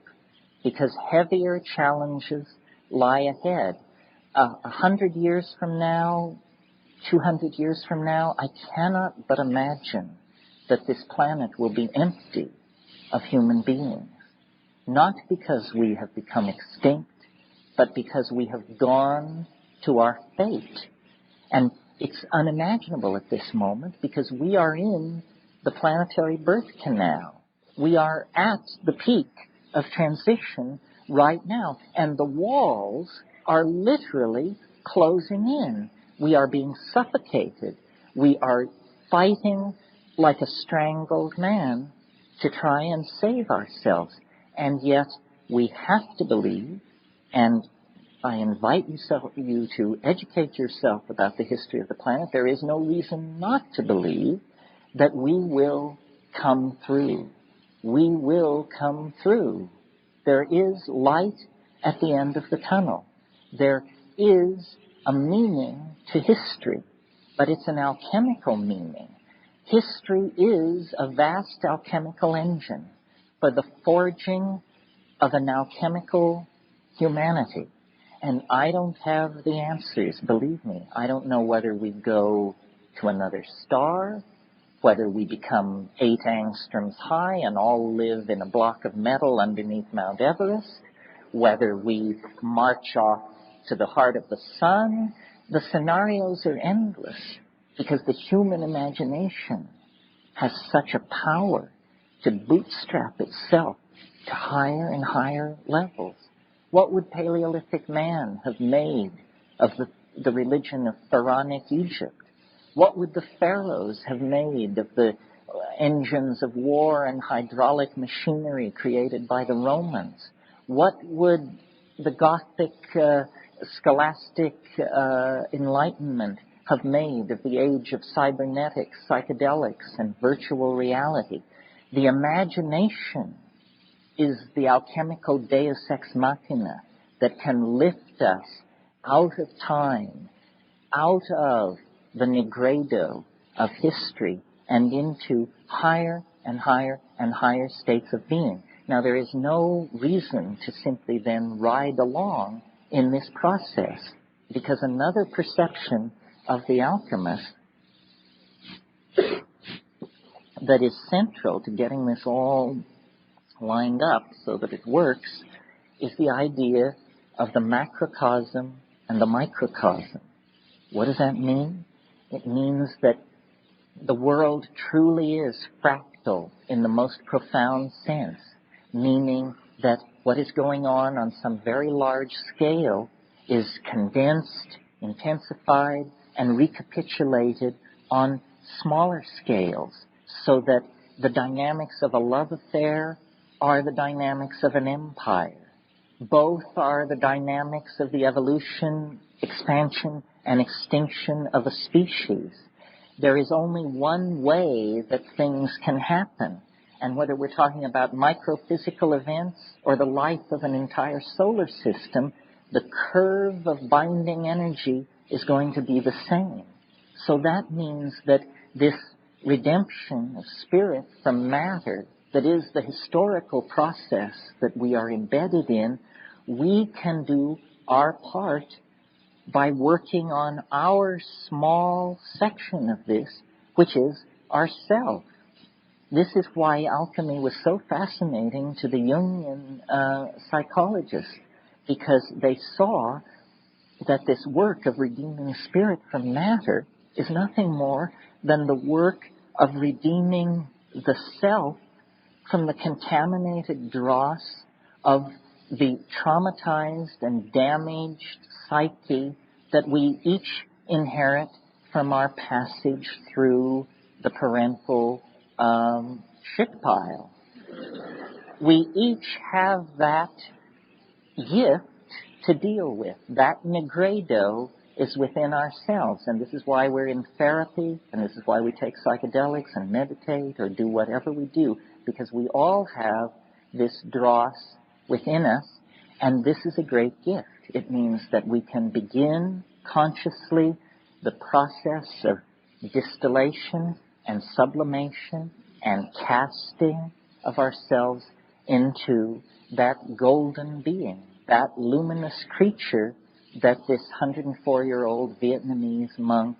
because heavier challenges lie ahead. 100 years from now, 200 years from now, I cannot but imagine that this planet will be empty of human beings. Not because we have become extinct, but because we have gone to our fate. And it's unimaginable at this moment because we are in the planetary birth canal. We are at the peak of transition right now, and the walls are literally closing in. We are being suffocated. We are fighting like a strangled man to try and save ourselves. And yet we have to believe, and I invite you to educate yourself about the history of the planet. There is no reason not to believe that we will come through. We will come through. There is light at the end of the tunnel. There is a meaning to history, but it's an alchemical meaning. History is a vast alchemical engine for the forging of an alchemical humanity. And I don't have the answers, believe me. I don't know whether we go to another star, whether we become 8 angstroms high and all live in a block of metal underneath Mount Everest, whether we march off to the heart of the sun. The scenarios are endless because the human imagination has such a power to bootstrap itself to higher and higher levels. What would Paleolithic man have made of the religion of pharaonic Egypt? What would the pharaohs have made of the engines of war and hydraulic machinery created by the Romans? What would the Gothic scholastic enlightenment have made of the age of cybernetics, psychedelics, and virtual reality? The imagination is the alchemical deus ex machina that can lift us out of time, out of the nigredo of history, and into higher and higher and higher states of being. Now, there is no reason to simply then ride along in this process, because another perception of the alchemist that is central to getting this all lined up so that it works is the idea of the macrocosm and the microcosm. What does that mean? It means that the world truly is fractal in the most profound sense, meaning that what is going on some very large scale is condensed, intensified, and recapitulated on smaller scales, so that the dynamics of a love affair are the dynamics of an empire. Both are the dynamics of the evolution, expansion, and extinction of a species. There is only one way that things can happen. And whether we're talking about microphysical events or the life of an entire solar system, the curve of binding energy is going to be the same. So that means that this redemption of spirit from matter, that is the historical process that we are embedded in, we can do our part by working on our small section of this, which is ourself. This is why alchemy was so fascinating to the Jungian psychologists, because they saw that this work of redeeming spirit from matter is nothing more than the work of redeeming the self from the contaminated dross of the traumatized and damaged psyche that we each inherit from our passage through the parental shit pile. We each have that gift to deal with. That nigredo is within ourselves, and this is why we're in therapy, and this is why we take psychedelics and meditate or do whatever we do, because we all have this dross within us, and this is a great gift. It means that we can begin consciously the process of distillation and sublimation and casting of ourselves into that golden being, that luminous creature that this 104-year-old Vietnamese monk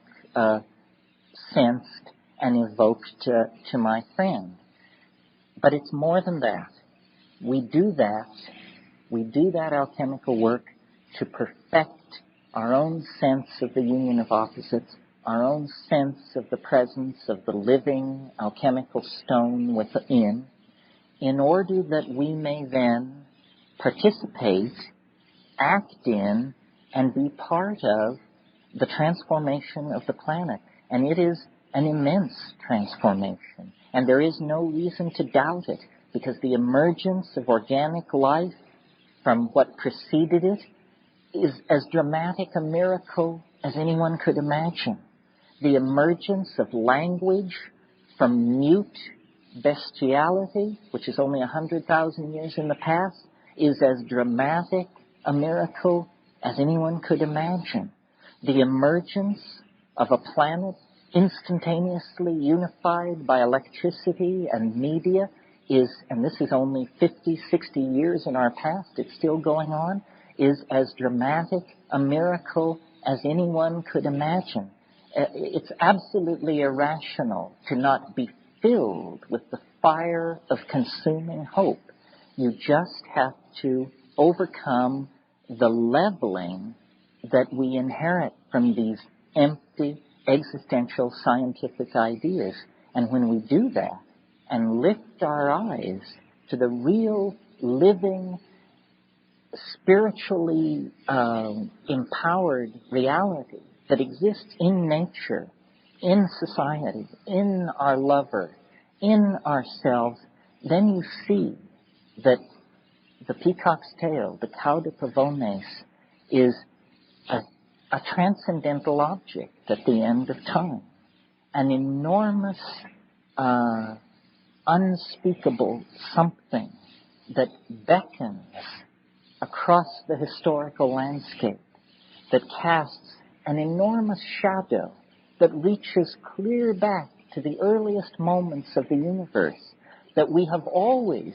sensed and evoked to my friend. But it's more than that. We do that alchemical work to perfect our own sense of the union of opposites, our own sense of the presence of the living alchemical stone within, in order that we may then participate, act in, and be part of the transformation of the planet. And it is an immense transformation. And there is no reason to doubt it, because the emergence of organic life from what preceded it is as dramatic a miracle as anyone could imagine. The emergence of language from mute bestiality, which is only 100,000 years in the past, is as dramatic a miracle as anyone could imagine. The emergence of a planet instantaneously unified by electricity and media is, and this is only 50, 60 years in our past, it's still going on, is as dramatic a miracle as anyone could imagine. It's absolutely irrational to not be filled with the fire of consuming hope. You just have to overcome the leveling that we inherit from these empty existential scientific ideas. And when we do that and lift our eyes to the real living, spiritually empowered reality that exists in nature, in society, in our lover, in ourselves, then you see that the peacock's tail, the cauda pavones, is a transcendental object at the end of time, an enormous, unspeakable something that beckons across the historical landscape, that casts an enormous shadow that reaches clear back to the earliest moments of the universe, that we have always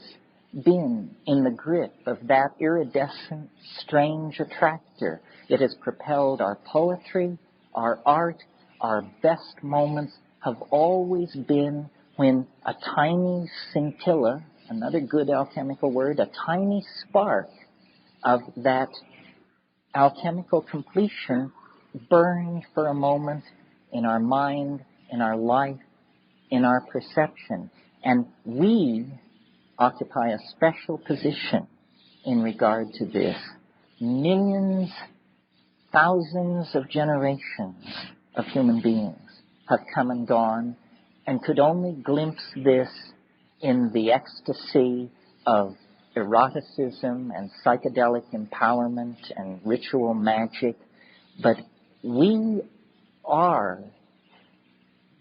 been in the grip of that iridescent, strange attractor. It has propelled our poetry, our art, our best moments have always been when a tiny scintilla, another good alchemical word, a tiny spark of that alchemical completion burned for a moment in our mind, in our life, in our perception. And we occupy a special position in regard to this. Millions, thousands of generations of human beings have come and gone and could only glimpse this in the ecstasy of eroticism and psychedelic empowerment and ritual magic. But we are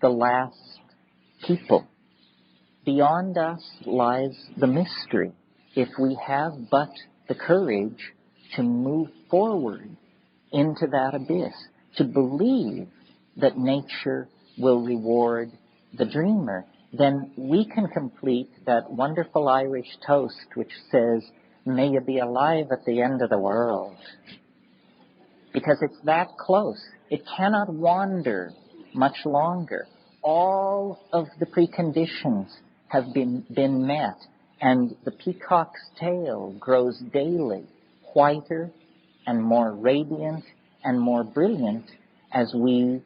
the last people. Beyond us lies the mystery. If we have but the courage to move forward into that abyss, to believe that nature will reward the dreamer, then we can complete that wonderful Irish toast which says, "May you be alive at the end of the world." Because it's that close. It cannot wander much longer. All of the preconditions have been met, and the peacock's tail grows daily whiter and more radiant and more brilliant as we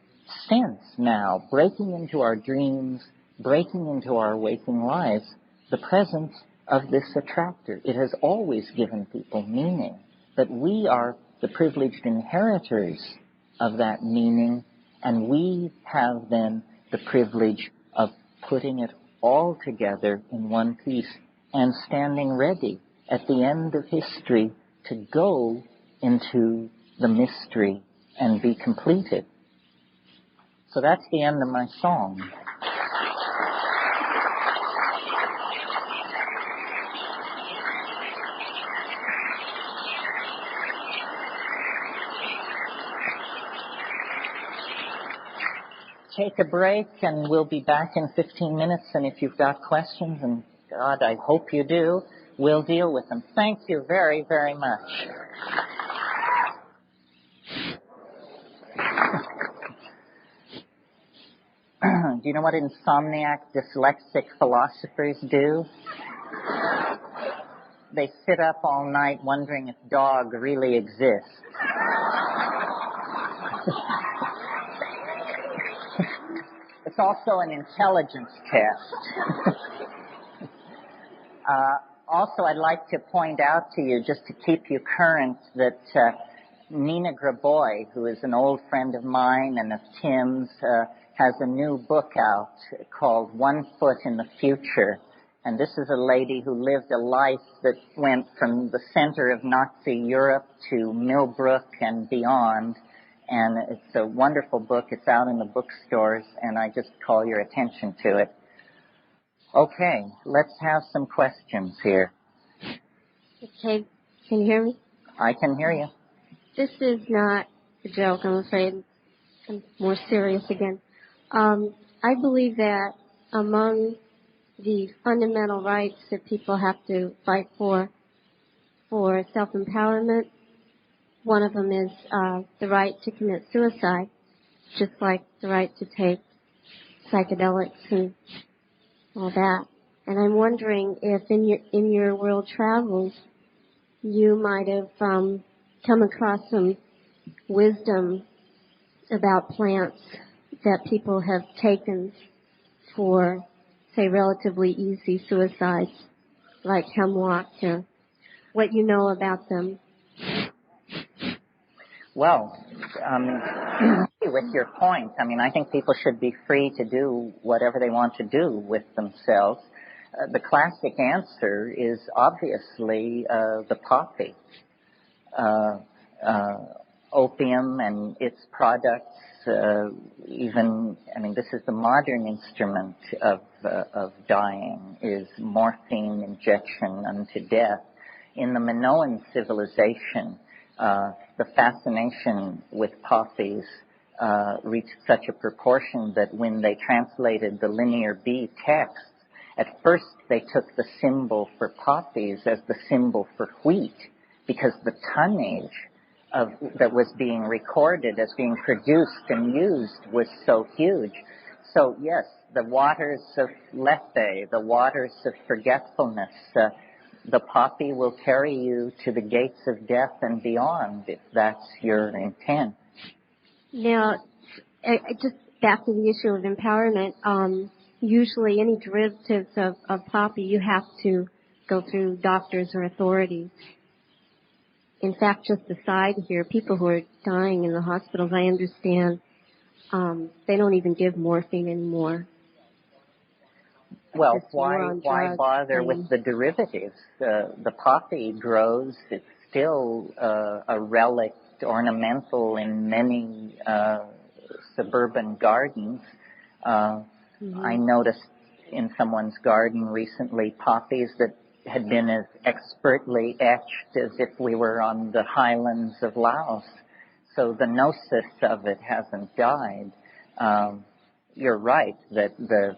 sense now, breaking into our dreams, breaking into our waking lives, the presence of this attractor. It has always given people meaning, that we are the privileged inheritors of that meaning, and we have then the privilege of putting it all together in one piece and standing ready at the end of history to go into the mystery and be completed. So that's the end of my song. Take a break, and we'll be back in 15 minutes. And if you've got questions, and God, I hope you do, we'll deal with them. Thank you very, very much. Do you know what insomniac, dyslexic philosophers do? They sit up all night wondering if dog really exists. It's also an intelligence test. Also, I'd like to point out to you, just to keep you current, that Nina Graboy, who is an old friend of mine and of Tim's, has a new book out called 1 Foot in the Future. And this is a lady who lived a life that went from the center of Nazi Europe to Millbrook and beyond. And it's a wonderful book. It's out in the bookstores, and I just call your attention to it. Okay, let's have some questions here. Okay, can you hear me? I can hear you. This is not a joke, I'm afraid. I'm more serious again. I believe that among the fundamental rights that people have to fight for self-empowerment, one of them is the right to commit suicide, just like the right to take psychedelics and all that. And I'm wondering if in your world travels you might have come across some wisdom about plants that people have taken for, say, relatively easy suicides, like hemlock, or what you know about them. Well, with your point, I mean, I think people should be free to do whatever they want to do with themselves. The classic answer is obviously the poppy. Opium and its products, this is the modern instrument of dying, is morphine injection unto death. In the Minoan civilization, the fascination with poppies reached such a proportion that when they translated the Linear B texts, at first they took the symbol for poppies as the symbol for wheat, because the tonnage that was being recorded as being produced and used was so huge. So yes, the waters of Lethe, the waters of forgetfulness, the poppy will carry you to the gates of death and beyond, if that's your intent. Now, just back to the issue of empowerment, usually any derivatives of poppy, you have to go through doctors or authorities. In fact, just aside here, people who are dying in the hospitals, I understand, they don't even give morphine anymore. Well, why bother with the derivatives? The poppy grows. It's still a relic, ornamental in many suburban gardens. I noticed in someone's garden recently poppies that had been as expertly etched as if we were on the highlands of Laos. So the gnosis of it hasn't died. You're right that the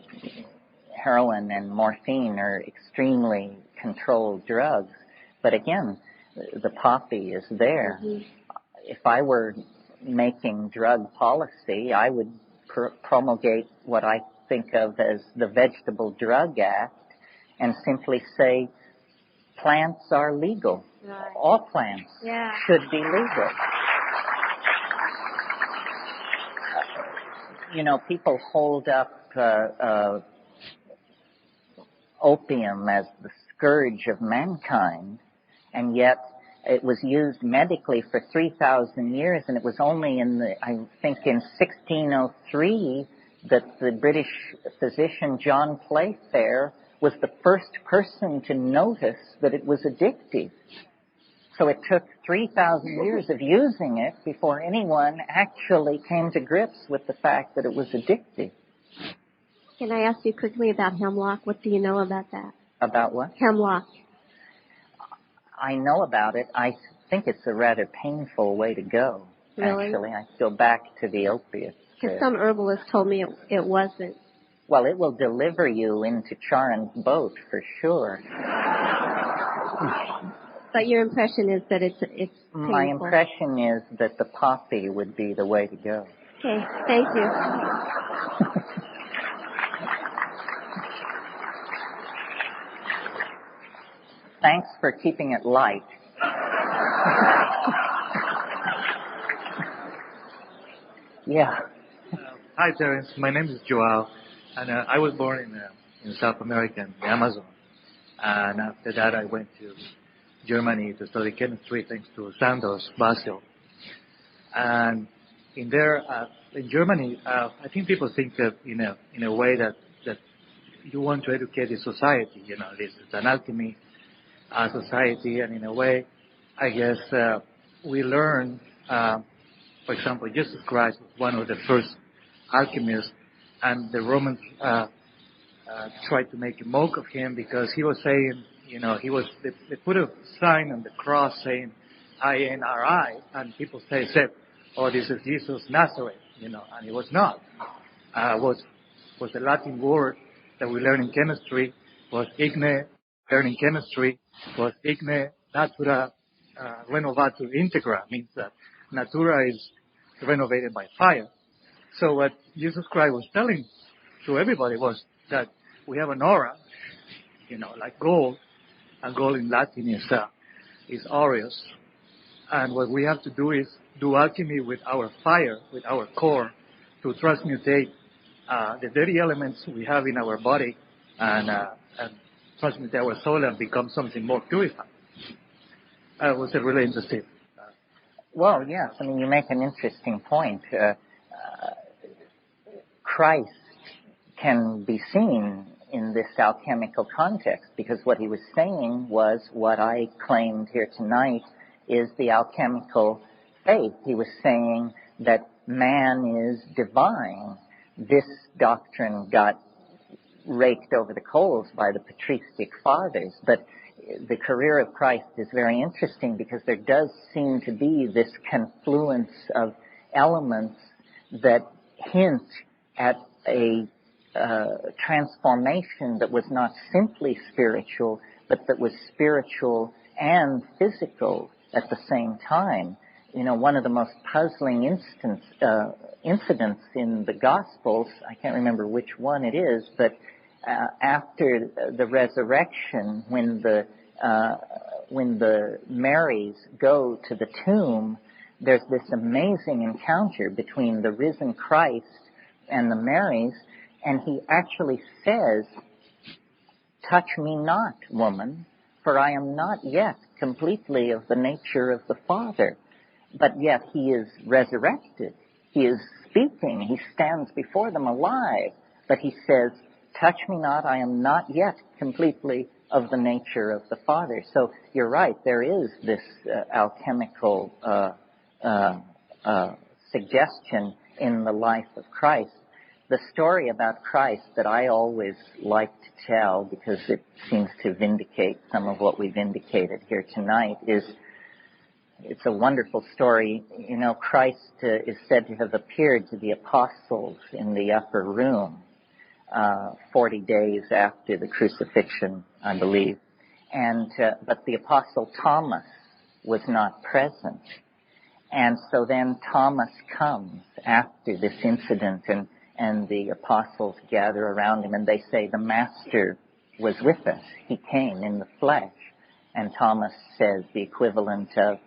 heroin and morphine are extremely controlled drugs. But again, the poppy is there. Mm-hmm. If I were making drug policy, I would promulgate what I think of as the Vegetable Drug Act and simply say plants are legal. Right. All plants should be legal. People hold up opium as the scourge of mankind, and yet it was used medically for 3,000 years, and it was only in 1603 that the British physician John Playfair was the first person to notice that it was addictive. So it took 3,000 years of using it before anyone actually came to grips with the fact that it was addictive. Can I ask you quickly about hemlock? What do you know about that? About what? Hemlock. I know about it. I think it's a rather painful way to go. Really? Actually, I go back to the opiates. Because some herbalist told me it wasn't. Well, it will deliver you into Charon's boat for sure. But your impression is that it's painful. My impression is that the poppy would be the way to go. Okay, thank you. Thanks for keeping it light. Yeah. Hi, Terence. My name is Joao, and I was born in South America, in the Amazon. And after that, I went to Germany to study chemistry, thanks to Sandoz Basel. And in Germany, I think people think of in a way that you want to educate the society. This is an alchemy society, and in a way, I guess we learn. For example, Jesus Christ was one of the first alchemists, and the Romans tried to make a mock of him because he was saying, they put a sign on the cross saying, INRI, and people said, oh, this is Jesus Nazareth, and it was not. Was the Latin word that we learn in chemistry, was igne, learn in chemistry, was igne natura renovatur integra, means that natura is renovated by fire. So what Jesus Christ was telling to everybody was that we have an aura, like gold, and gold in Latin is aureus. And what we have to do is do alchemy with our fire, with our core, to transmutate the dirty elements we have in our body and transmute our soul and become something more purified. I was really interested. Well, yes. I mean, you make an interesting point. Christ can be seen in this alchemical context, because what he was saying was what I claimed here tonight is the alchemical faith. He was saying that man is divine. This doctrine got raked over the coals by the patristic fathers, but the career of Christ is very interesting because there does seem to be this confluence of elements that hint at a transformation that was not simply spiritual, but that was spiritual and physical at the same time. One of the most puzzling incidents in the Gospels, I can't remember which one it is, but after the resurrection, when the Marys go to the tomb, there's this amazing encounter between the risen Christ and the Marys, and he actually says, "Touch me not, woman, for I am not yet completely of the nature of the Father." But yet he is resurrected. He is speaking. He stands before them alive. But he says, "Touch me not, I am not yet completely of the nature of the Father." So you're right, there is this alchemical suggestion in the life of Christ. The story about Christ that I always like to tell, because it seems to vindicate some of what we've indicated here tonight, it's a wonderful story. Christ is said to have appeared to the apostles in the upper room 40 days after the crucifixion, I believe. But the apostle Thomas was not present. And so then Thomas comes after this incident, and the apostles gather around him, and they say, "The Master was with us. He came in the flesh." And Thomas says the equivalent of,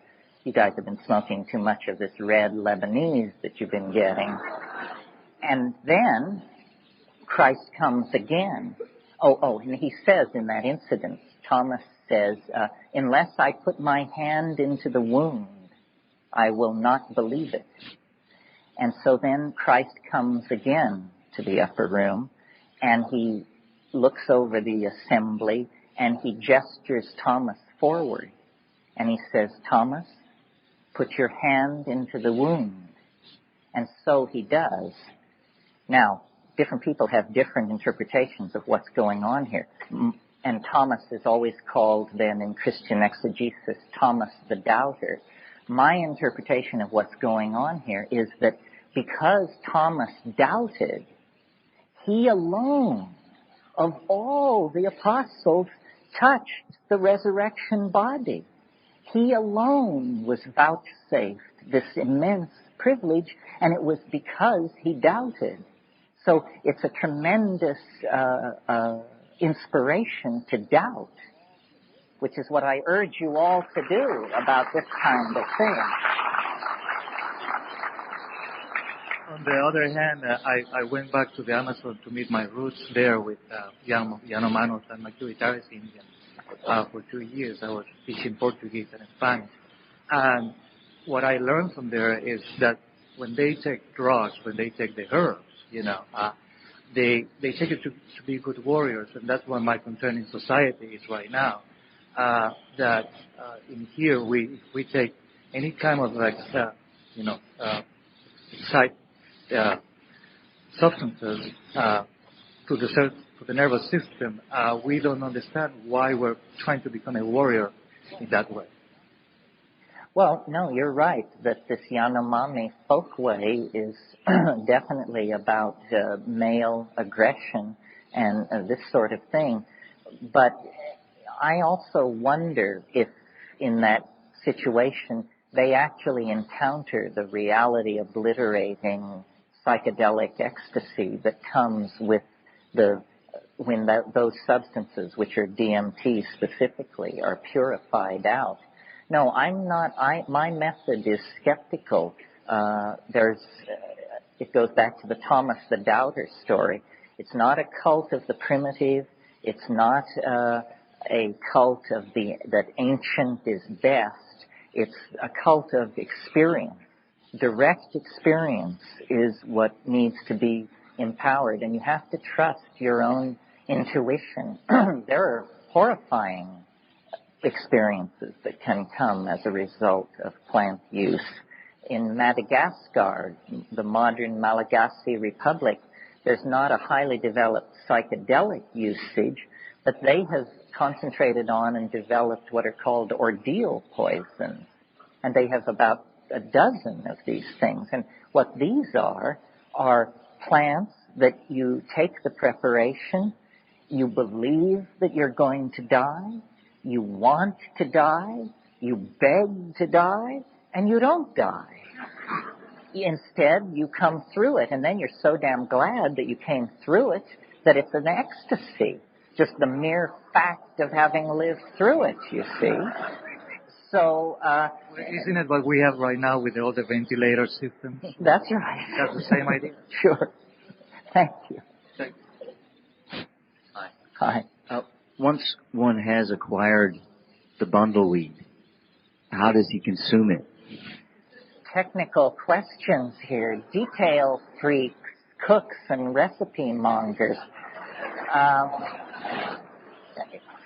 "You guys have been smoking too much of this red Lebanese that you've been getting." And then Christ comes again. And he says in that incident, Thomas says, "Unless I put my hand into the wound, I will not believe it." And so then Christ comes again to the upper room, and he looks over the assembly, and he gestures Thomas forward. And he says, "Thomas, put your hand into the wound." And so he does. Now, different people have different interpretations of what's going on here. And Thomas is always called then in Christian exegesis, Thomas the Doubter. My interpretation of what's going on here is that because Thomas doubted, he alone of all the apostles touched the resurrection body. He alone was vouchsafed this immense privilege, and it was because he doubted. So it's a tremendous inspiration to doubt, which is what I urge you all to do about this kind of thing. On the other hand, I went back to the Amazon to meet my roots there with Yanomanos and my Guitarist Indian for 2 years. I was teaching Portuguese and Spanish. And what I learned from there is that when they take drugs, when they take the herbs, they take it to be good warriors. And that's what my concern in society is right now. That in here we take any kind of substances to the nervous system. We don't understand why we're trying to become a warrior in that way. Well, no, you're right that this Yanomami folkway is definitely about male aggression and this sort of thing. But I also wonder if in that situation they actually encounter the reality obliterating psychedelic ecstasy that comes with those substances, which are DMT specifically, are purified out. No, I'm not. My method is skeptical. It goes back to the Thomas the Doubter story. It's not a cult of the primitive. It's not a cult of that ancient is best. It's a cult of experience. Direct experience is what needs to be empowered, and you have to trust your own intuition. There are horrifying experiences that can come as a result of plant use. In Madagascar, the modern Malagasy Republic, there's not a highly developed psychedelic usage, but they have concentrated on and developed what are called ordeal poisons. And they have about a dozen of these things. And what these are plants that you take the preparation, you believe that you're going to die, you want to die, you beg to die, and you don't die. Instead, you come through it, and then you're so damn glad that you came through it that it's an ecstasy. Just the mere fact of having lived through it, you see. So, isn't it what we have right now with all the ventilator systems? That's right. That's the same idea. Sure. Thank you. Thanks. Hi. Once one has acquired the bundleweed, how does he consume it? Technical questions here. Detail freaks, cooks, and recipe mongers.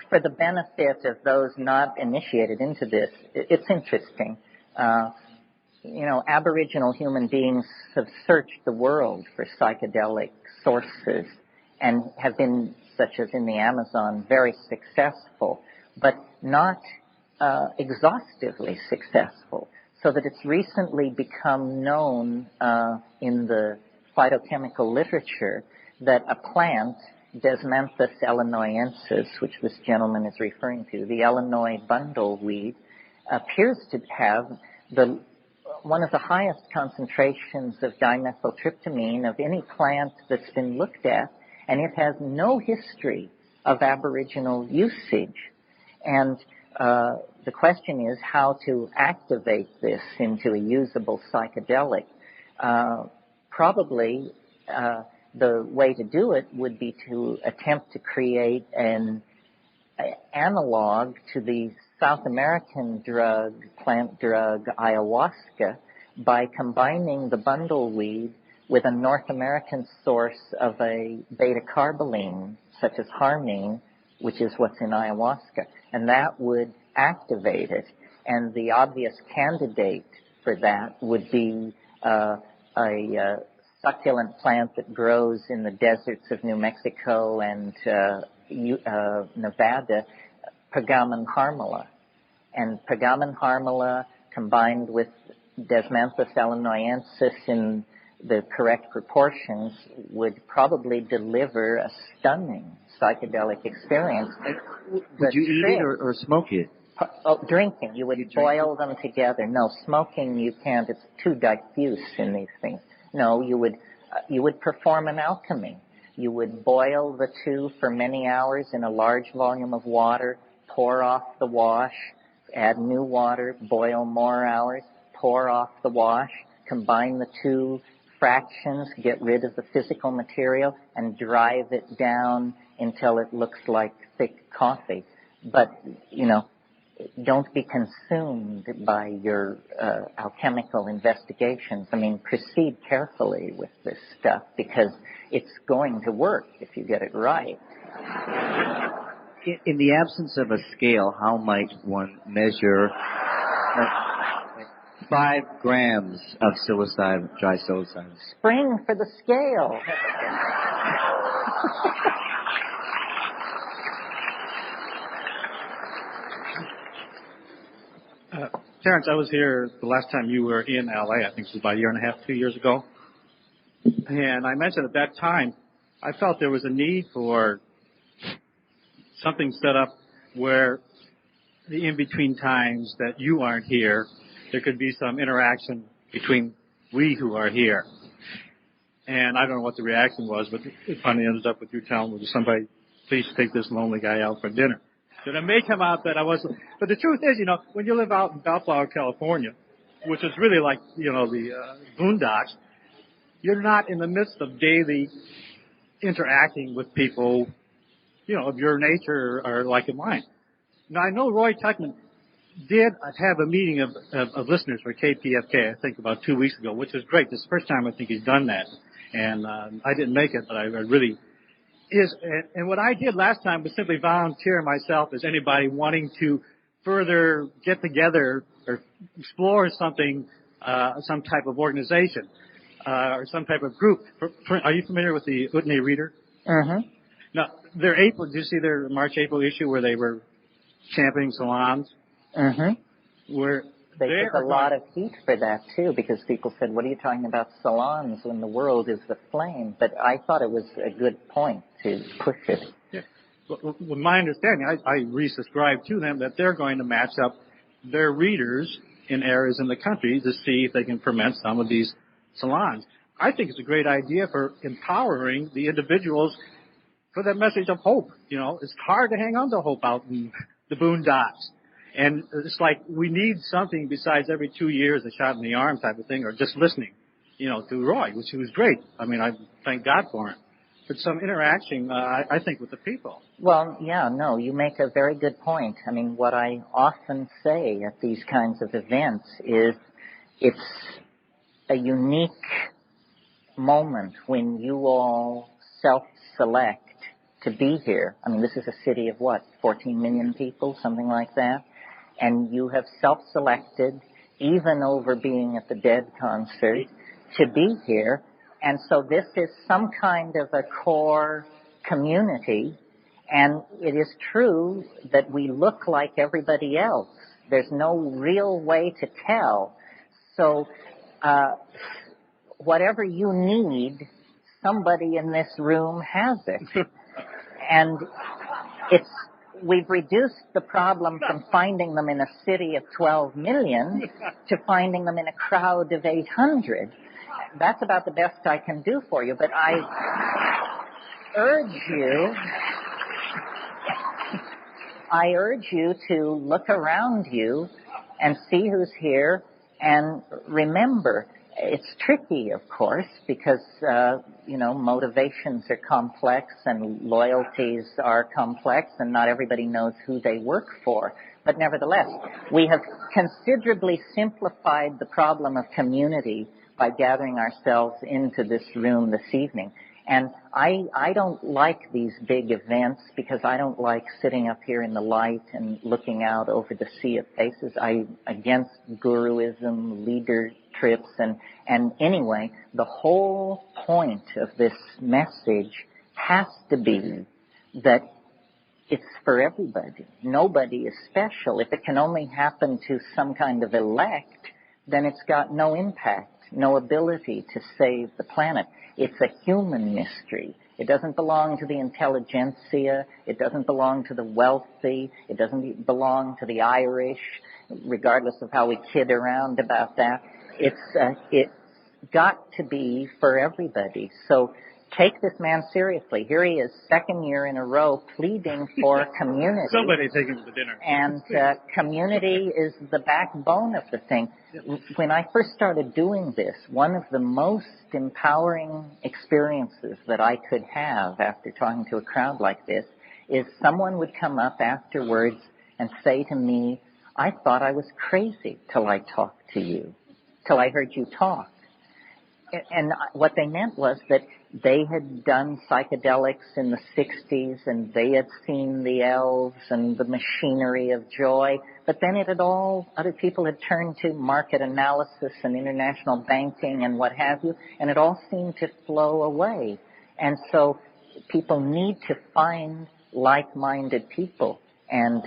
For the benefit of those not initiated into this, it's interesting. Aboriginal human beings have searched the world for psychedelic sources and have been, such as in the Amazon, very successful, but not exhaustively successful. So that it's recently become known in the phytochemical literature that a plant, Desmanthus illinoiensis, which this gentleman is referring to, the Illinois bundleweed, appears to have one of the highest concentrations of dimethyltryptamine of any plant that's been looked at, and it has no history of Aboriginal usage. And the question is how to activate this into a usable psychedelic. Probably the way to do it would be to attempt to create an analog to the South American plant drug ayahuasca by combining the bundleweed with a North American source of a beta-carboline, such as harmine, which is what's in ayahuasca. And that would activate it. And the obvious candidate for that would be a succulent plant that grows in the deserts of New Mexico and Nevada, Pergamon harmala. And Pergamon harmala combined with Desmanthus illinoiensis in the correct proportions would probably deliver a stunning psychedelic experience. Would you eat it or smoke it? Drinking. You would boil them together. No, smoking you can't. It's too diffuse in these things. No, you would perform an alchemy. You would boil the two for many hours in a large volume of water, pour off the wash, add new water, boil more hours, pour off the wash, combine the two fractions, get rid of the physical material, and drive it down until it looks like thick coffee. But, don't be consumed by your alchemical investigations. I mean, proceed carefully with this stuff because it's going to work if you get it right. In the absence of a scale, how might one measure 5 grams of dry psilocybin? Spring for the scale. Terence, I was here the last time you were in LA. I think it was about a year and a half, 2 years ago. And I mentioned at that time, I felt there was a need for something set up where the in-between times that you aren't here, there could be some interaction between we who are here. And I don't know what the reaction was, but it finally ended up with you telling somebody, please take this lonely guy out for dinner. And it may come out that I wasn't, but the truth is, when you live out in Bellflower, California, which is really like, the boondocks, you're not in the midst of daily interacting with people, of your nature or like in mine. Now, I know Roy Tuckman did have a meeting of listeners for KPFK, I think about 2 weeks ago, which is great. This is the first time I think he's done that. And I didn't make it, but I really is. And what I did last time was simply volunteer myself as anybody wanting to further get together or explore something, some type of organization or some type of group. Are you familiar with the Whitney Reader? Mm-hmm. Now, their April, did you see their March-April issue where they were championing salons? Mm-hmm. Where they took a lot of heat for that, too, because people said, what are you talking about salons when the world is aflame? But I thought it was a good point to push it. Yeah. Well, my understanding, I resubscribe to them that they're going to match up their readers in areas in the country to see if they can ferment some of these salons. I think it's a great idea for empowering the individuals for that message of hope. It's hard to hang on to hope out in the boondocks. And it's like we need something besides every 2 years a shot in the arm type of thing, or just listening, to Roy, which was great. I mean, I thank God for him. But some interaction, I think, with the people. Well, yeah, no, you make a very good point. I mean, what I often say at these kinds of events is it's a unique moment when you all self-select to be here. I mean, this is a city of 14 million people, something like that. And you have self-selected, even over being at the Dead concert, to be here. And so this is some kind of a core community. And it is true that we look like everybody else. There's no real way to tell. So whatever you need, somebody in this room has it. And we've reduced the problem from finding them in a city of 12 million to finding them in a crowd of 800. That's about the best I can do for you, but I urge you to look around you and see who's here, and remember, it's tricky, of course, because, motivations are complex and loyalties are complex, and not everybody knows who they work for. But nevertheless, we have considerably simplified the problem of community by gathering ourselves into this room this evening. And I don't like these big events because I don't like sitting up here in the light and looking out over the sea of faces. I'm against guruism, leader trips, and anyway, the whole point of this message has to be that it's for everybody. Nobody is special. If it can only happen to some kind of elect, then it's got no impact, no ability to save the planet. It's a human mystery. It doesn't belong to the intelligentsia. It doesn't belong to the wealthy. It doesn't belong to the Irish, regardless of how we kid around about that. It's got to be for everybody. So take this man seriously. Here he is, second year in a row, pleading for community. Somebody take him to dinner. And community is the backbone of the thing. When I first started doing this, one of the most empowering experiences that I could have after talking to a crowd like this is someone would come up afterwards and say to me, I thought I was crazy till I talked to you, till I heard you talk. And what they meant was that they had done psychedelics in the 60s and they had seen the elves and the machinery of joy, but then other people had turned to market analysis and international banking and what have you, and it all seemed to flow away. And so people need to find like-minded people. And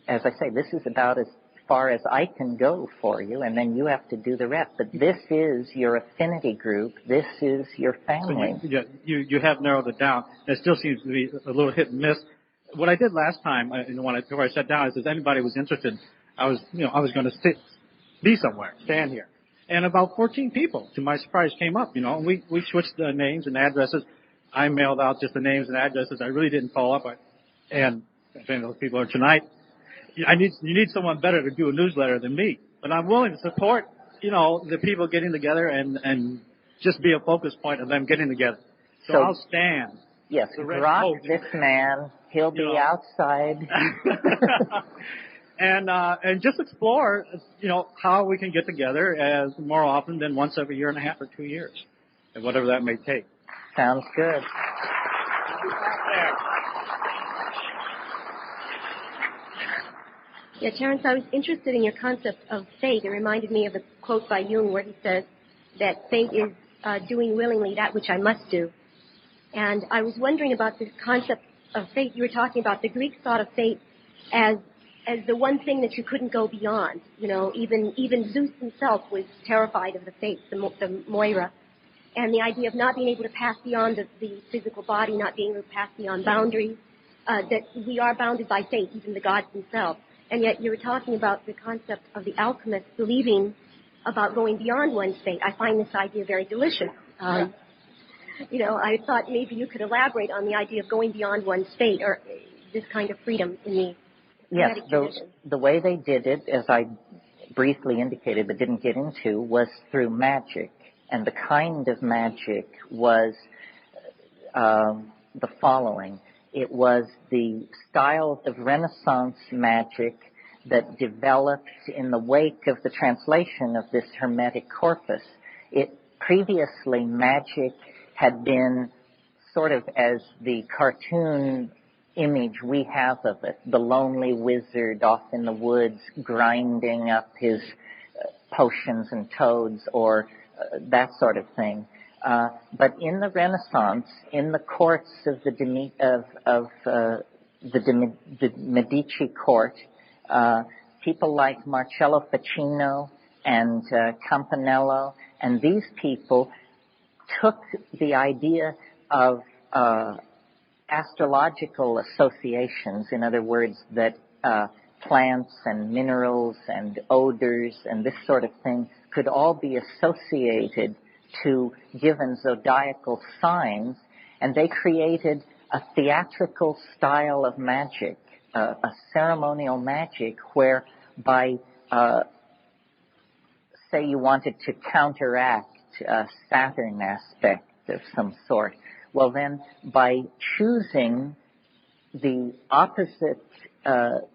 as I say, this is about as far as I can go for you, and then you have to do the rest. But this is your affinity group. This is your family. So you have narrowed it down. It still seems to be a little hit and miss. What I did last time, before I sat down, is if anybody was interested, I was going to be somewhere, stand here. And about 14 people, to my surprise, came up, We switched the names and addresses. I mailed out just the names and addresses. I really didn't follow up. And if any of those people are tonight, you need someone better to do a newsletter than me. But I'm willing to support, the people getting together and just be a focus point of them getting together. So I'll stand. Yes, drop this man. He'll be outside. And just explore, how we can get together as more often than once every year and a half or 2 years, and whatever that may take. Sounds good. Yeah, Terence, I was interested in your concept of fate. It reminded me of a quote by Jung where he says that fate is doing willingly that which I must do. And I was wondering about this concept of fate. You were talking about the Greeks thought of fate as the one thing that you couldn't go beyond. Even Zeus himself was terrified of the fates, the Moira. And the idea of not being able to pass beyond the physical body, not being able to pass beyond boundaries, that we are bounded by fate, even the gods themselves. And yet you were talking about the concept of the alchemist believing about going beyond one's fate. I find this idea very delicious. I thought maybe you could elaborate on the idea of going beyond one's fate or this kind of freedom in the Yes, the way they did it, as I briefly indicated but didn't get into, was through magic. And the kind of magic was the following. It was the style of Renaissance magic that developed in the wake of the translation of this Hermetic corpus. Previously, magic had been sort of as the cartoon image we have of it, the lonely wizard off in the woods grinding up his potions and toads or that sort of thing. But in the Renaissance, in the courts of the Medici court, people like Marcello Ficino and Campanello, and these people took the idea of astrological associations, in other words, that plants and minerals and odors and this sort of thing could all be associated to given zodiacal signs, and they created a theatrical style of magic, a ceremonial magic whereby, say you wanted to counteract a Saturn aspect of some sort. Well then, by choosing the opposite, the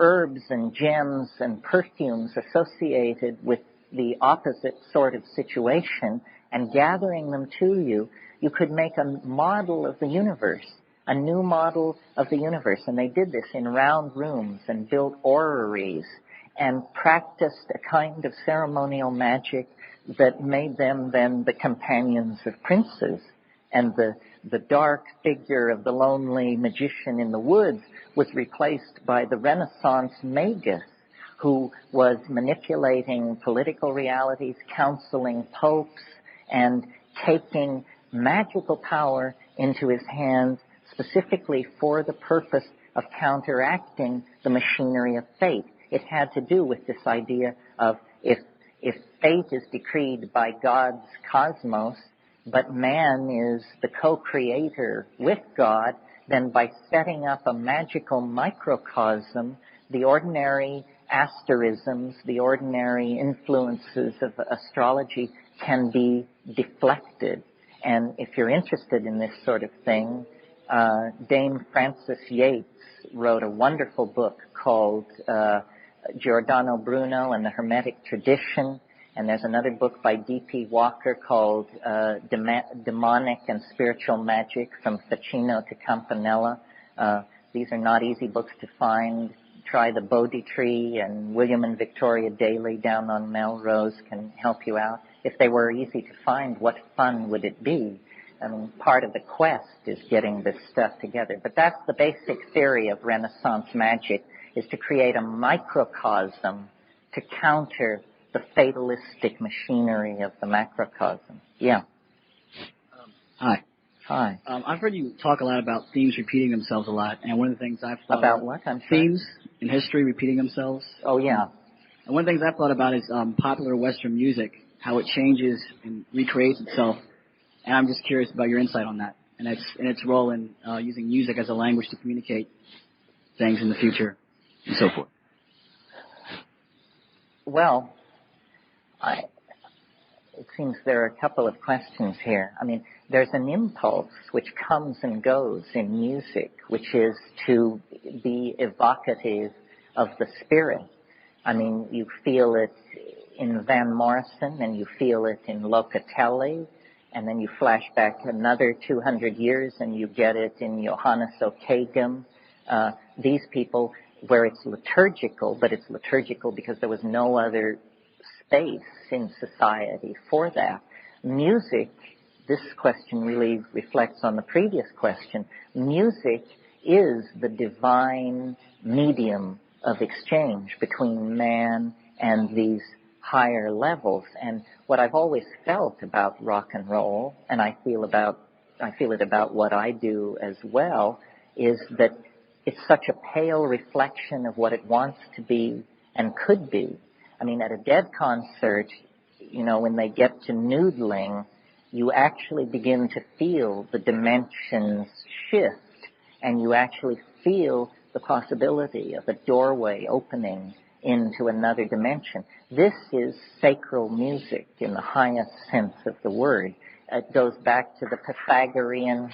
herbs and gems and perfumes associated with the opposite sort of situation and gathering them to you, you could make a model of the universe, a new model of the universe. And they did this in round rooms and built orreries and practiced a kind of ceremonial magic that made them then the companions of princes. And the dark figure of the lonely magician in the woods was replaced by the Renaissance magus, who was manipulating political realities, counseling popes, and taking magical power into his hands specifically for the purpose of counteracting the machinery of fate. It had to do with this idea of if fate is decreed by God's cosmos, but man is the co-creator with God, then by setting up a magical microcosm, the ordinary asterisms, the ordinary influences of astrology can be deflected. And if you're interested in this sort of thing, Dame Frances Yates wrote a wonderful book called Giordano Bruno and the Hermetic Tradition. And there's another book by D.P. Walker called Demonic and Spiritual Magic from Ficino to Campanella. These are not easy books to find. Try the Bodhi Tree, and William and Victoria Daly down on Melrose can help you out. If they were easy to find, what fun would it be? I mean, part of the quest is getting this stuff together. But that's the basic theory of Renaissance magic. is to create a microcosm to counter the fatalistic machinery of the macrocosm. Yeah. Hi. Hi. I've heard you talk a lot about themes repeating themselves a lot, and one of the things I've thought About what? I'm sorry. themes in history repeating themselves. Oh, yeah. And one of the things I've thought about is popular Western music, how it changes and recreates itself. And I'm just curious about your insight on that and its role in using music as a language to communicate things in the future and so forth. Well, it seems there are a couple of questions here. I mean, there's an impulse which comes and goes in music, which is to be evocative of the spirit. I mean, you feel it in Van Morrison, and you feel it in Locatelli, and then you flash back another 200 years and you get it in Johannes Ockeghem. These people, where it's liturgical, but it's liturgical because there was no other space in society for that. Music, this question really reflects on the previous question. Music is the divine medium of exchange between man and these higher levels. And what I've always felt about rock and roll, and I feel it about what I do as well, is that it's such a pale reflection of what it wants to be and could be. I mean, at a Dead concert, you know, when they get to noodling, you actually begin to feel the dimensions shift, and you actually feel the possibility of a doorway opening into another dimension. This is sacral music in the highest sense of the word. It goes back to the Pythagorean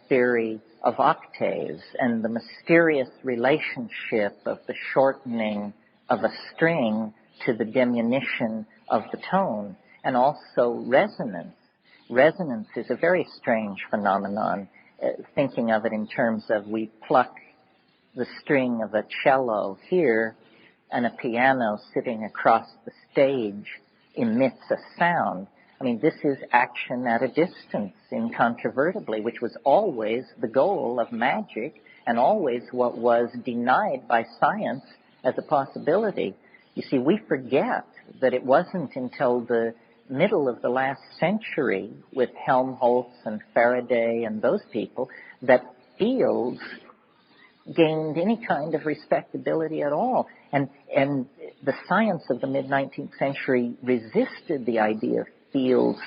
theory of octaves and the mysterious relationship of the shortening of a string to the diminution of the tone, and also resonance. Resonance is a very strange phenomenon, thinking of it in terms of we pluck the string of a cello here and a piano sitting across the stage emits a sound. I mean, this is action at a distance, incontrovertibly, which was always the goal of magic and always what was denied by science as a possibility. You see, we forget that it wasn't until the middle of the last century with Helmholtz and Faraday and those people that fields gained any kind of respectability at all. And the science of the mid-19th century resisted the idea of fields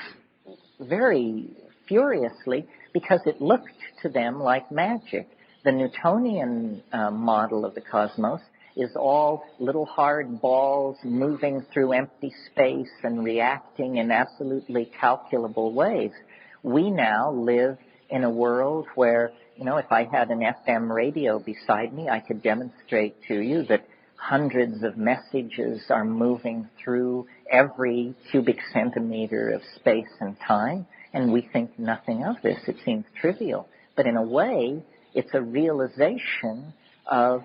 very furiously because it looked to them like magic. The Newtonian model of the cosmos is all little hard balls moving through empty space and reacting in absolutely calculable ways. We now live in a world where, you know, if I had an FM radio beside me, I could demonstrate to you that hundreds of messages are moving through every cubic centimeter of space and time, and we think nothing of this. It seems trivial. But in a way, it's a realization of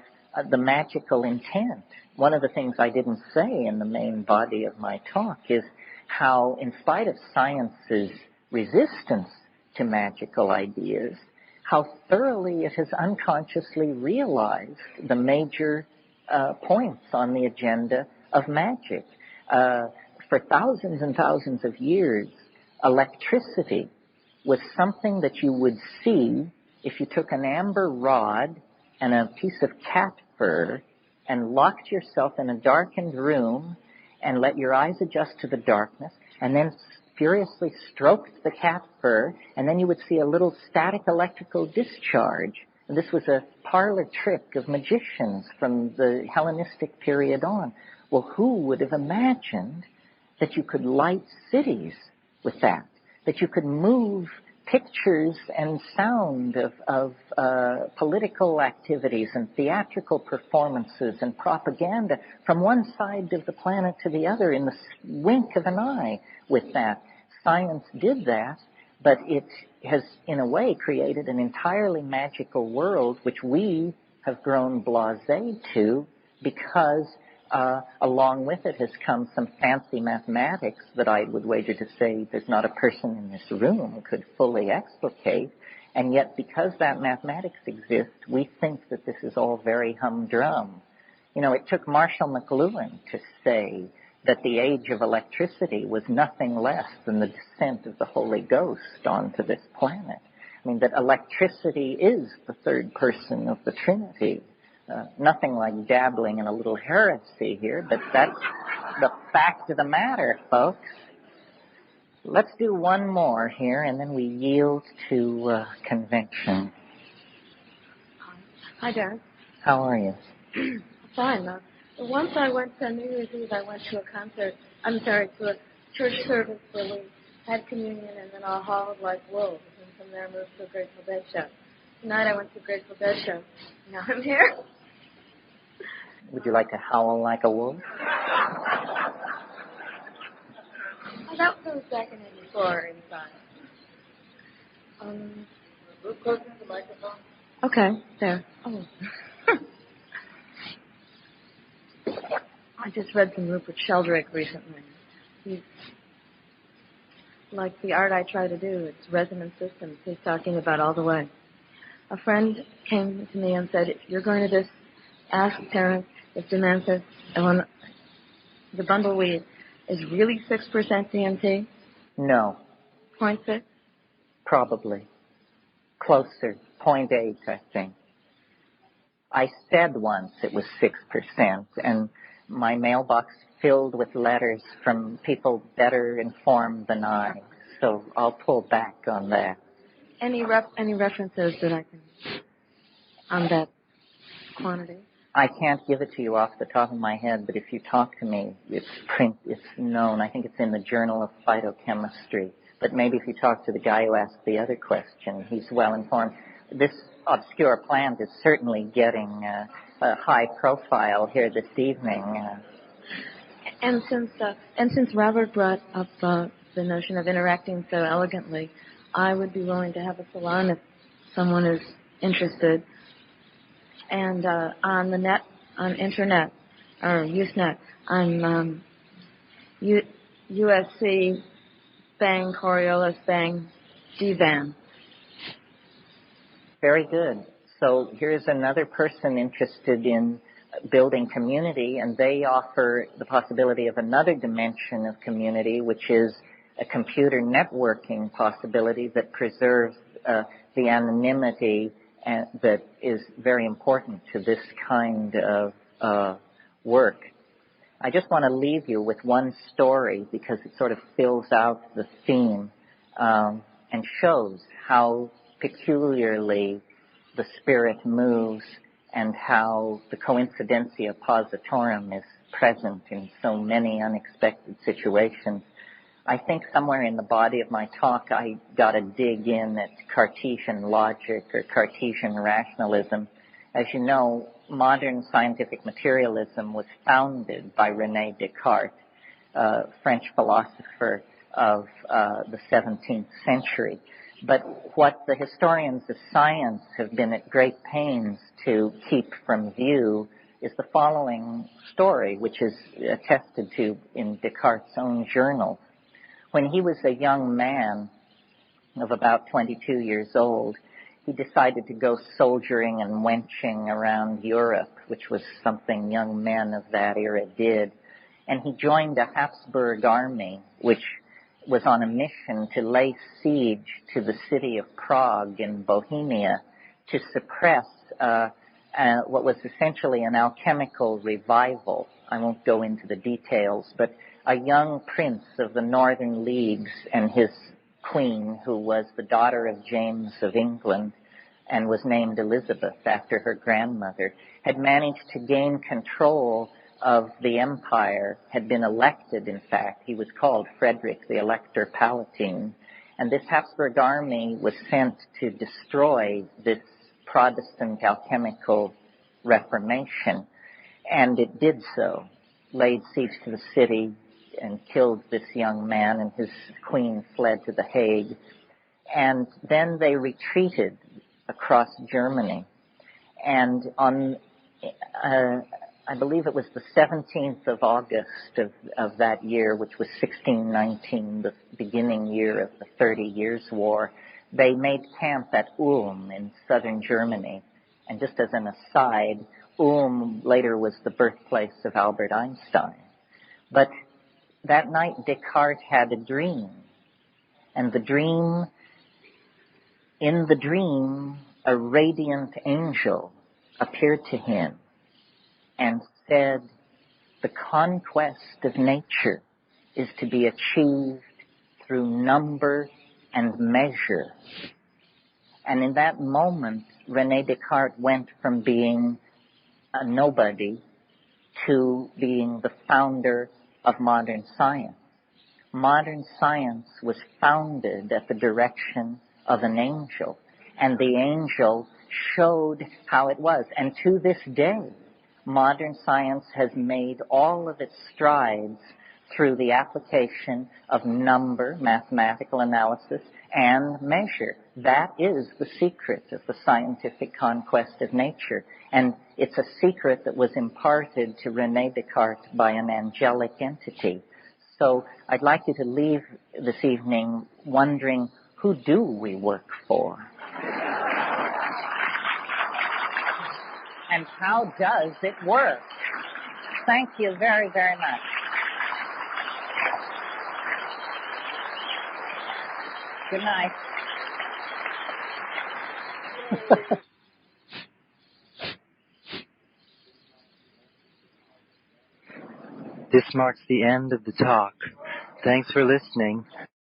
the magical intent. One of the things I didn't say in the main body of my talk is how, in spite of science's resistance to magical ideas, how thoroughly it has unconsciously realized the major points on the agenda of magic. For thousands and thousands of years, electricity was something that you would see if you took an amber rod and a piece of cat fur and locked yourself in a darkened room and let your eyes adjust to the darkness and then furiously stroked the cat fur, and then you would see a little static electrical discharge. And this was a parlor trick of magicians from the Hellenistic period on. Well, who would have imagined that you could light cities with that you could move pictures and sound of political activities and theatrical performances and propaganda from one side of the planet to the other in the wink of an eye with that. Science did that, but it has, in a way, created an entirely magical world which we have grown blasé to because along with it has come some fancy mathematics that I would wager to say there's not a person in this room who could fully explicate. And yet, because that mathematics exists, we think that this is all very humdrum. You know, it took Marshall McLuhan to say that the age of electricity was nothing less than the descent of the Holy Ghost onto this planet. I mean, that electricity is the third person of the Trinity. Nothing like dabbling in a little heresy here, but that's the fact of the matter, folks. Let's do one more here, and then we yield to convention. Hi, Darren. How are you? Fine. Once I went to New Year's Eve, I went to a concert. To a church service where we had communion and then all howled like wolves, and from there moved to a Grateful Dead show. Tonight I went to a Grateful Dead show. Now I'm here. Would you like to howl like a wolf? Oh, that was back in '84 inside. Close to the microphone. Okay, there. Oh. I just read some Rupert Sheldrake recently. He's like the art I try to do. It's resonant systems. He's talking about all the way. A friend came to me and said, if you're going to just ask Terence if the man says the bundle weed is really 6% DMT? No. 0.6? Probably. Closer. 0.8, I think. I said once it was 6%, and my mailbox filled with letters from people better informed than I, so I'll pull back on that. Any references that I can on that quantity? I can't give it to you off the top of my head, but if you talk to me, it's known. I think it's in the Journal of Phytochemistry. But maybe if you talk to the guy who asked the other question, he's well informed. This obscure plant is certainly getting a high profile here this evening. And since Robert brought up the notion of interacting so elegantly, I would be willing to have a salon if someone is interested. And on the net, on internet, or Usenet, I'm USC Bang Coriolis Bang DVAN. Very good. So here's another person interested in building community, and they offer the possibility of another dimension of community, which is a computer networking possibility that preserves the anonymity that is very important to this kind of work. I just want to leave you with one story because it sort of fills out the theme and shows how peculiarly the spirit moves and how the coincidentia positorum is present in so many unexpected situations. I think somewhere in the body of my talk I got to dig in at Cartesian logic or Cartesian rationalism. As you know, modern scientific materialism was founded by René Descartes, French philosopher of the 17th century. But what the historians of science have been at great pains to keep from view is the following story, which is attested to in Descartes' own journal. When he was a young man of about 22 years old, he decided to go soldiering and wenching around Europe, which was something young men of that era did. And he joined a Habsburg army, which was on a mission to lay siege to the city of Prague in Bohemia to suppress what was essentially an alchemical revival. I won't go into the details, but a young prince of the Northern Leagues and his queen, who was the daughter of James of England and was named Elizabeth after her grandmother, had managed to gain control of the empire, had been elected, in fact. He was called Frederick the Elector Palatine. And this Habsburg army was sent to destroy this Protestant alchemical reformation. And it did so, laid siege to the city and killed this young man, and his queen fled to The Hague. And then they retreated across Germany. And on I believe it was the 17th of August of that year, which was 1619, the beginning year of the 30 Years' War, They made camp at Ulm in southern Germany. And just as an aside, Ulm later was the birthplace of Albert Einstein. But that night Descartes had a dream. And in the dream, a radiant angel appeared to him and said, the conquest of nature is to be achieved through number and measure. And in that moment, René Descartes went from being a nobody to being the founder of modern science. Modern science was founded at the direction of an angel, and the angel showed how it was. And to this day, modern science has made all of its strides through the application of number, mathematical analysis, and measure. That is the secret of the scientific conquest of nature. And it's a secret that was imparted to René Descartes by an angelic entity. So I'd like you to leave this evening wondering, who do we work for? And how does it work? Thank you very, very much. Good night. This marks the end of the talk. Thanks for listening.